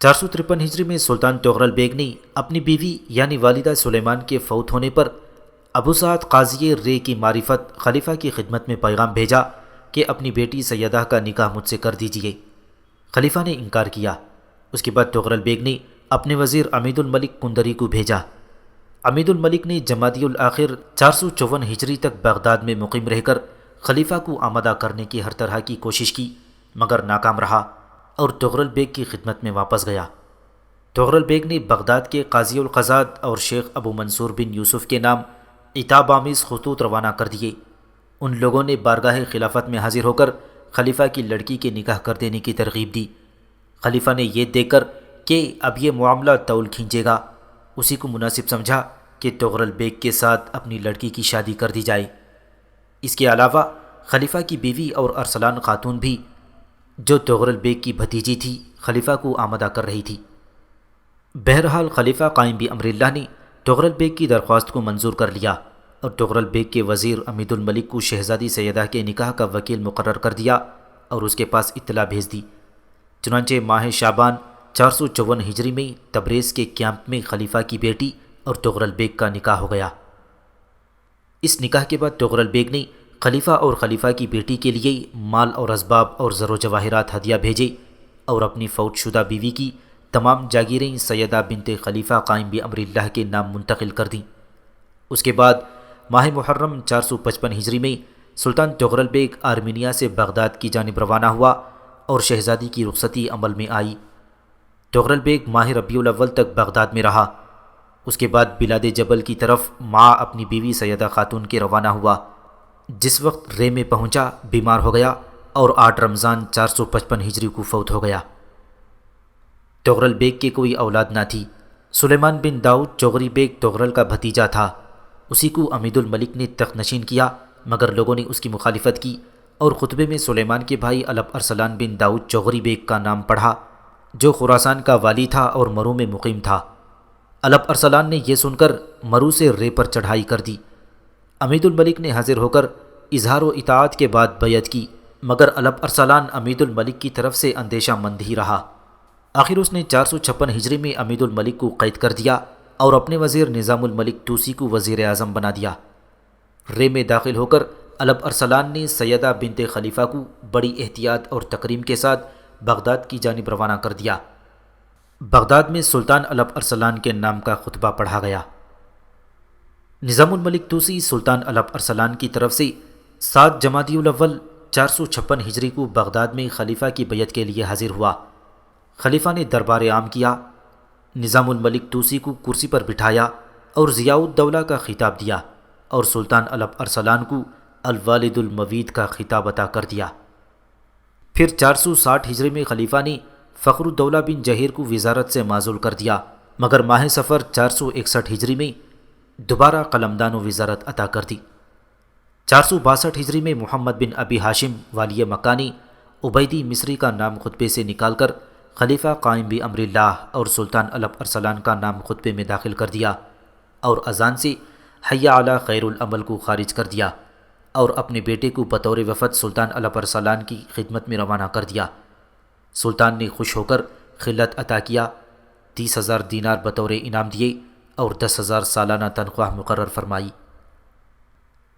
453 ہجری میں سلطان طغرل بیگ نے اپنی بیوی یعنی والدہ سلیمان کے فوت ہونے پر ابو سعد قاضی رے کی معرفت خلیفہ کی خدمت میں پیغام بھیجا کہ اپنی بیٹی سیدہ کا نکاح مجھ سے کر دیجیے۔ خلیفہ نے انکار کیا۔ اس کے بعد طغرل بیگ نے اپنے وزیر امید الملک کندری کو بھیجا۔ امید الملک نے جمادی الاخر 454 ہجری تک بغداد میں مقیم رہ کر خلیفہ کو آمادہ کرنے کی ہر طرح کی کوشش کی، مگر ناکام رہا اور طغرل بیگ کی خدمت میں واپس گیا۔ طغرل بیگ نے بغداد کے قاضی القضات اور شیخ ابو منصور بن یوسف کے نام عتاب آمیز خطوط روانہ کر دیے۔ ان لوگوں نے بارگاہ خلافت میں حاضر ہو کر خلیفہ کی لڑکی کے نکاح کر دینے کی ترغیب دی۔ خلیفہ نے یہ دیکھ کر کہ اب یہ معاملہ طول کھینچے گا اسی کو مناسب سمجھا کہ تغرل بیگ کے ساتھ اپنی لڑکی کی شادی کر دی جائے۔ اس کے علاوہ خلیفہ کی بیوی اور ارسلان خاتون بھی، جو تغرل بیگ کی بھتیجی تھی، خلیفہ کو آمادہ کر رہی تھی۔ بہرحال خلیفہ قائم بامر اللہ نے تغرل بیگ کی درخواست کو منظور کر لیا اور تغرل بیگ کے وزیر امید الملک کو شہزادی سیدہ کے نکاح کا وکیل مقرر کر دیا اور اس کے پاس اطلاع بھیج دی۔ چنانچہ ماہ شعبان 454 ہجری میں تبریز کے کیمپ میں خلیفہ کی بیٹی اور تغرل بیگ کا نکاح ہو گیا۔ اس نکاح کے بعد تغرل بیگ نے خلیفہ اور خلیفہ کی بیٹی کے لیے مال اور اسباب اور زر و جواہرات ہدیہ بھیجے اور اپنی فوت شدہ بیوی کی تمام جاگیریں سیدہ بنت خلیفہ قائم بامر اللہ کے نام منتقل کر دیں۔ اس کے بعد ماہ محرم 455 ہجری میں سلطان تغرل بیگ آرمینیا سے بغداد کی جانب روانہ ہوا اور شہزادی کی رخصتی عمل میں آئی۔ تغرل بیگ ماہ ربیع الاول تک بغداد میں رہا۔ اس کے بعد بلاد جبل کی طرف ماں اپنی بیوی سیدہ خاتون کے روانہ ہوا۔ جس وقت رے میں پہنچا بیمار ہو گیا اور 8 رمضان 455 ہجری کو فوت ہو گیا۔ تغرل بیگ کے کوئی اولاد نہ تھی۔ سلیمان بن داؤد چغری بیگ تغرل کا بھتیجا تھا۔ اسی کو امید الملک نے تخت نشین کیا، مگر لوگوں نے اس کی مخالفت کی اور خطبے میں سلیمان کے بھائی الپ ارسلان بن داؤد چغری بیگ کا نام پڑھا، جو خراسان کا والی تھا اور مرو میں مقیم تھا۔ الپ ارسلان نے یہ سن کر مرو سے رے پر چڑھائی کر دی۔ امید الملک نے حاضر ہو کر اظہار و اطاعت کے بعد بیعت کی، مگر الپ ارسلان امید الملک کی طرف سے اندیشہ مند ہی رہا۔ آخر اس نے 456 ہجری میں امید الملک کو قید کر دیا اور اپنے وزیر نظام الملک توسی کو وزیر اعظم بنا دیا۔ رے میں داخل ہو کر الپ ارسلان نے سیدہ بنت خلیفہ کو بڑی احتیاط اور تکریم کے ساتھ بغداد کی جانب روانہ کر دیا۔ بغداد میں سلطان الپ ارسلان کے نام کا خطبہ پڑھا گیا۔ نظام الملک توسی سلطان الپ ارسلان کی طرف سے 7 جمادی الاول 456 ہجری کو بغداد میں خلیفہ کی بیعت کے لیے حاضر ہوا۔ خلیفہ نے دربار عام کیا، نظام الملک توسی کو کرسی پر بٹھایا اور ضیاء الدولہ کا خطاب دیا اور سلطان الپ ارسلان کو الوالد الموید کا خطاب عطا کر دیا۔ پھر 460 ہجری میں خلیفہ نے فخر الدولہ بن جہیر کو وزارت سے معزول کر دیا، مگر ماہ صفر 461 ہجری میں دوبارہ قلمدان و وزارت عطا کر دی۔ 462 ہجری میں محمد بن ابی ہاشم والی مکانی عبیدی مصری کا نام خطبے سے نکال کر خلیفہ قائم بامر اللہ اور سلطان الپ ارسلان کا نام خطبے میں داخل کر دیا اور اذان سے حی علی خیر العمل کو خارج کر دیا اور اپنے بیٹے کو بطور وفد سلطان الپ ارسلان کی خدمت میں روانہ کر دیا۔ سلطان نے خوش ہو کر خلعت عطا کیا، 30,000 دینار بطور انعام دیے اور 10,000 سالانہ تنخواہ مقرر فرمائی۔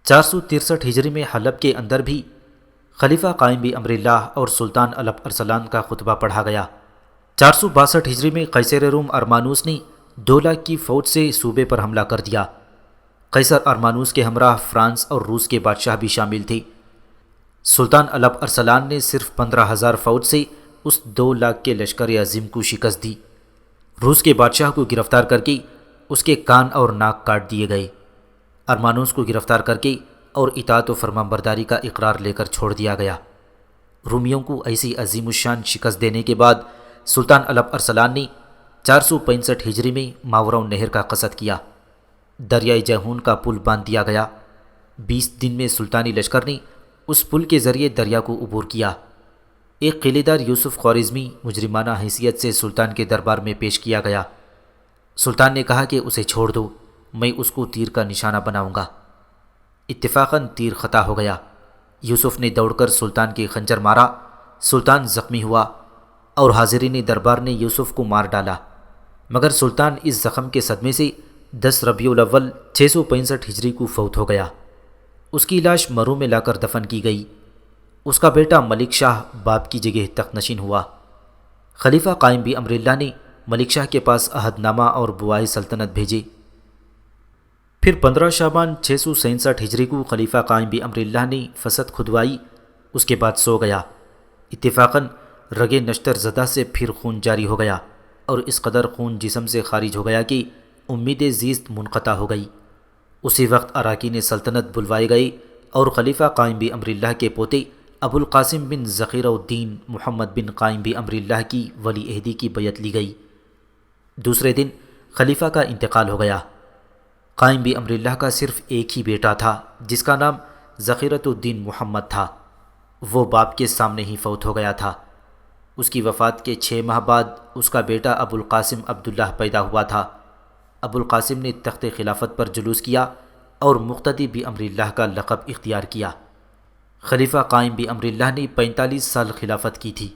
463 ہجری میں حلب کے اندر بھی خلیفہ قائم بامر اللہ اور سلطان الپ ارسلان کا خطبہ پڑھا گیا۔ 462 ہجری میں قیصر روم ارمانوس نے 2 لاکھ کی فوج سے صوبے پر حملہ کر دیا۔ قیصر ارمانوس کے ہمراہ فرانس اور روس کے بادشاہ بھی شامل تھے۔ سلطان الپ ارسلان نے صرف 15,000 فوج سے اس 2 لاکھ کے لشکر عظیم کو شکست دی۔ روس کے بادشاہ کو گرفتار کر کے اس کے کان اور ناک کاٹ دیے گئے۔ ارمانوس کو گرفتار کر کے اور اطاعت و فرمانبرداری کا اقرار لے کر چھوڑ دیا گیا۔ رومیوں کو ایسی عظیم الشان شکست دینے کے بعد سلطان الپ ارسلان نے 465 ہجری میں ماوراء النہر کا قصد کیا۔ دریائے جیہون کا پل باندھ دیا گیا۔ 20 دن میں سلطانی لشکر نے اس پل کے ذریعے دریا کو عبور کیا۔ ایک قلعے دار یوسف خوارزمی مجرمانہ حیثیت سے سلطان کے دربار میں پیش کیا گیا۔ سلطان نے کہا کہ اسے چھوڑ دو، میں اس کو تیر کا نشانہ بناؤں گا۔ اتفاقاً تیر خطا ہو گیا۔ یوسف نے دوڑ کر سلطان کے خنجر مارا، سلطان زخمی ہوا اور حاضرین دربار نے یوسف کو مار ڈالا، مگر سلطان اس زخم کے صدمے سے 10 ربیع الاول 665 ہجری کو فوت ہو گیا۔ اس کی لاش مرو میں لا کر دفن کی گئی۔ اس کا بیٹا ملک شاہ باپ کی جگہ تخت نشین ہوا۔ خلیفہ قائم بامر اللہ نے ملک شاہ کے پاس عہد نامہ اور بوائی سلطنت بھیجے۔ پھر 15 شعبان 667 ہجری کو خلیفہ قائم بامر اللہ نے فسد کھدوائی، اس کے بعد سو گیا۔ اتفاقاً رگ نشتر زدہ سے پھر خون جاری ہو گیا اور اس قدر خون جسم سے خارج ہو گیا کہ امید زیست منقطع ہو گئی۔ اسی وقت اراکین سلطنت بلوائے گئے اور خلیفہ قائم بامر اللہ کے پوتے ابو القاسم بن ذخیرہ الدین محمد بن قائم بامر اللہ کی ولی عہدی کی بیعت لی گئی۔ دوسرے دن خلیفہ کا انتقال ہو گیا۔ قائم بھی امر اللہ کا صرف ایک ہی بیٹا تھا جس کا نام ذخیرۃ الدین محمد تھا۔ وہ باپ کے سامنے ہی فوت ہو گیا تھا۔ اس کی وفات کے 6 ماہ بعد اس کا بیٹا ابو القاسم عبداللہ پیدا ہوا تھا۔ ابو القاسم نے تخت خلافت پر جلوس کیا اور مقتدی بھی امر اللہ کا لقب اختیار کیا۔ خلیفہ قائم بھی امر اللہ نے 45 سال خلافت کی تھی۔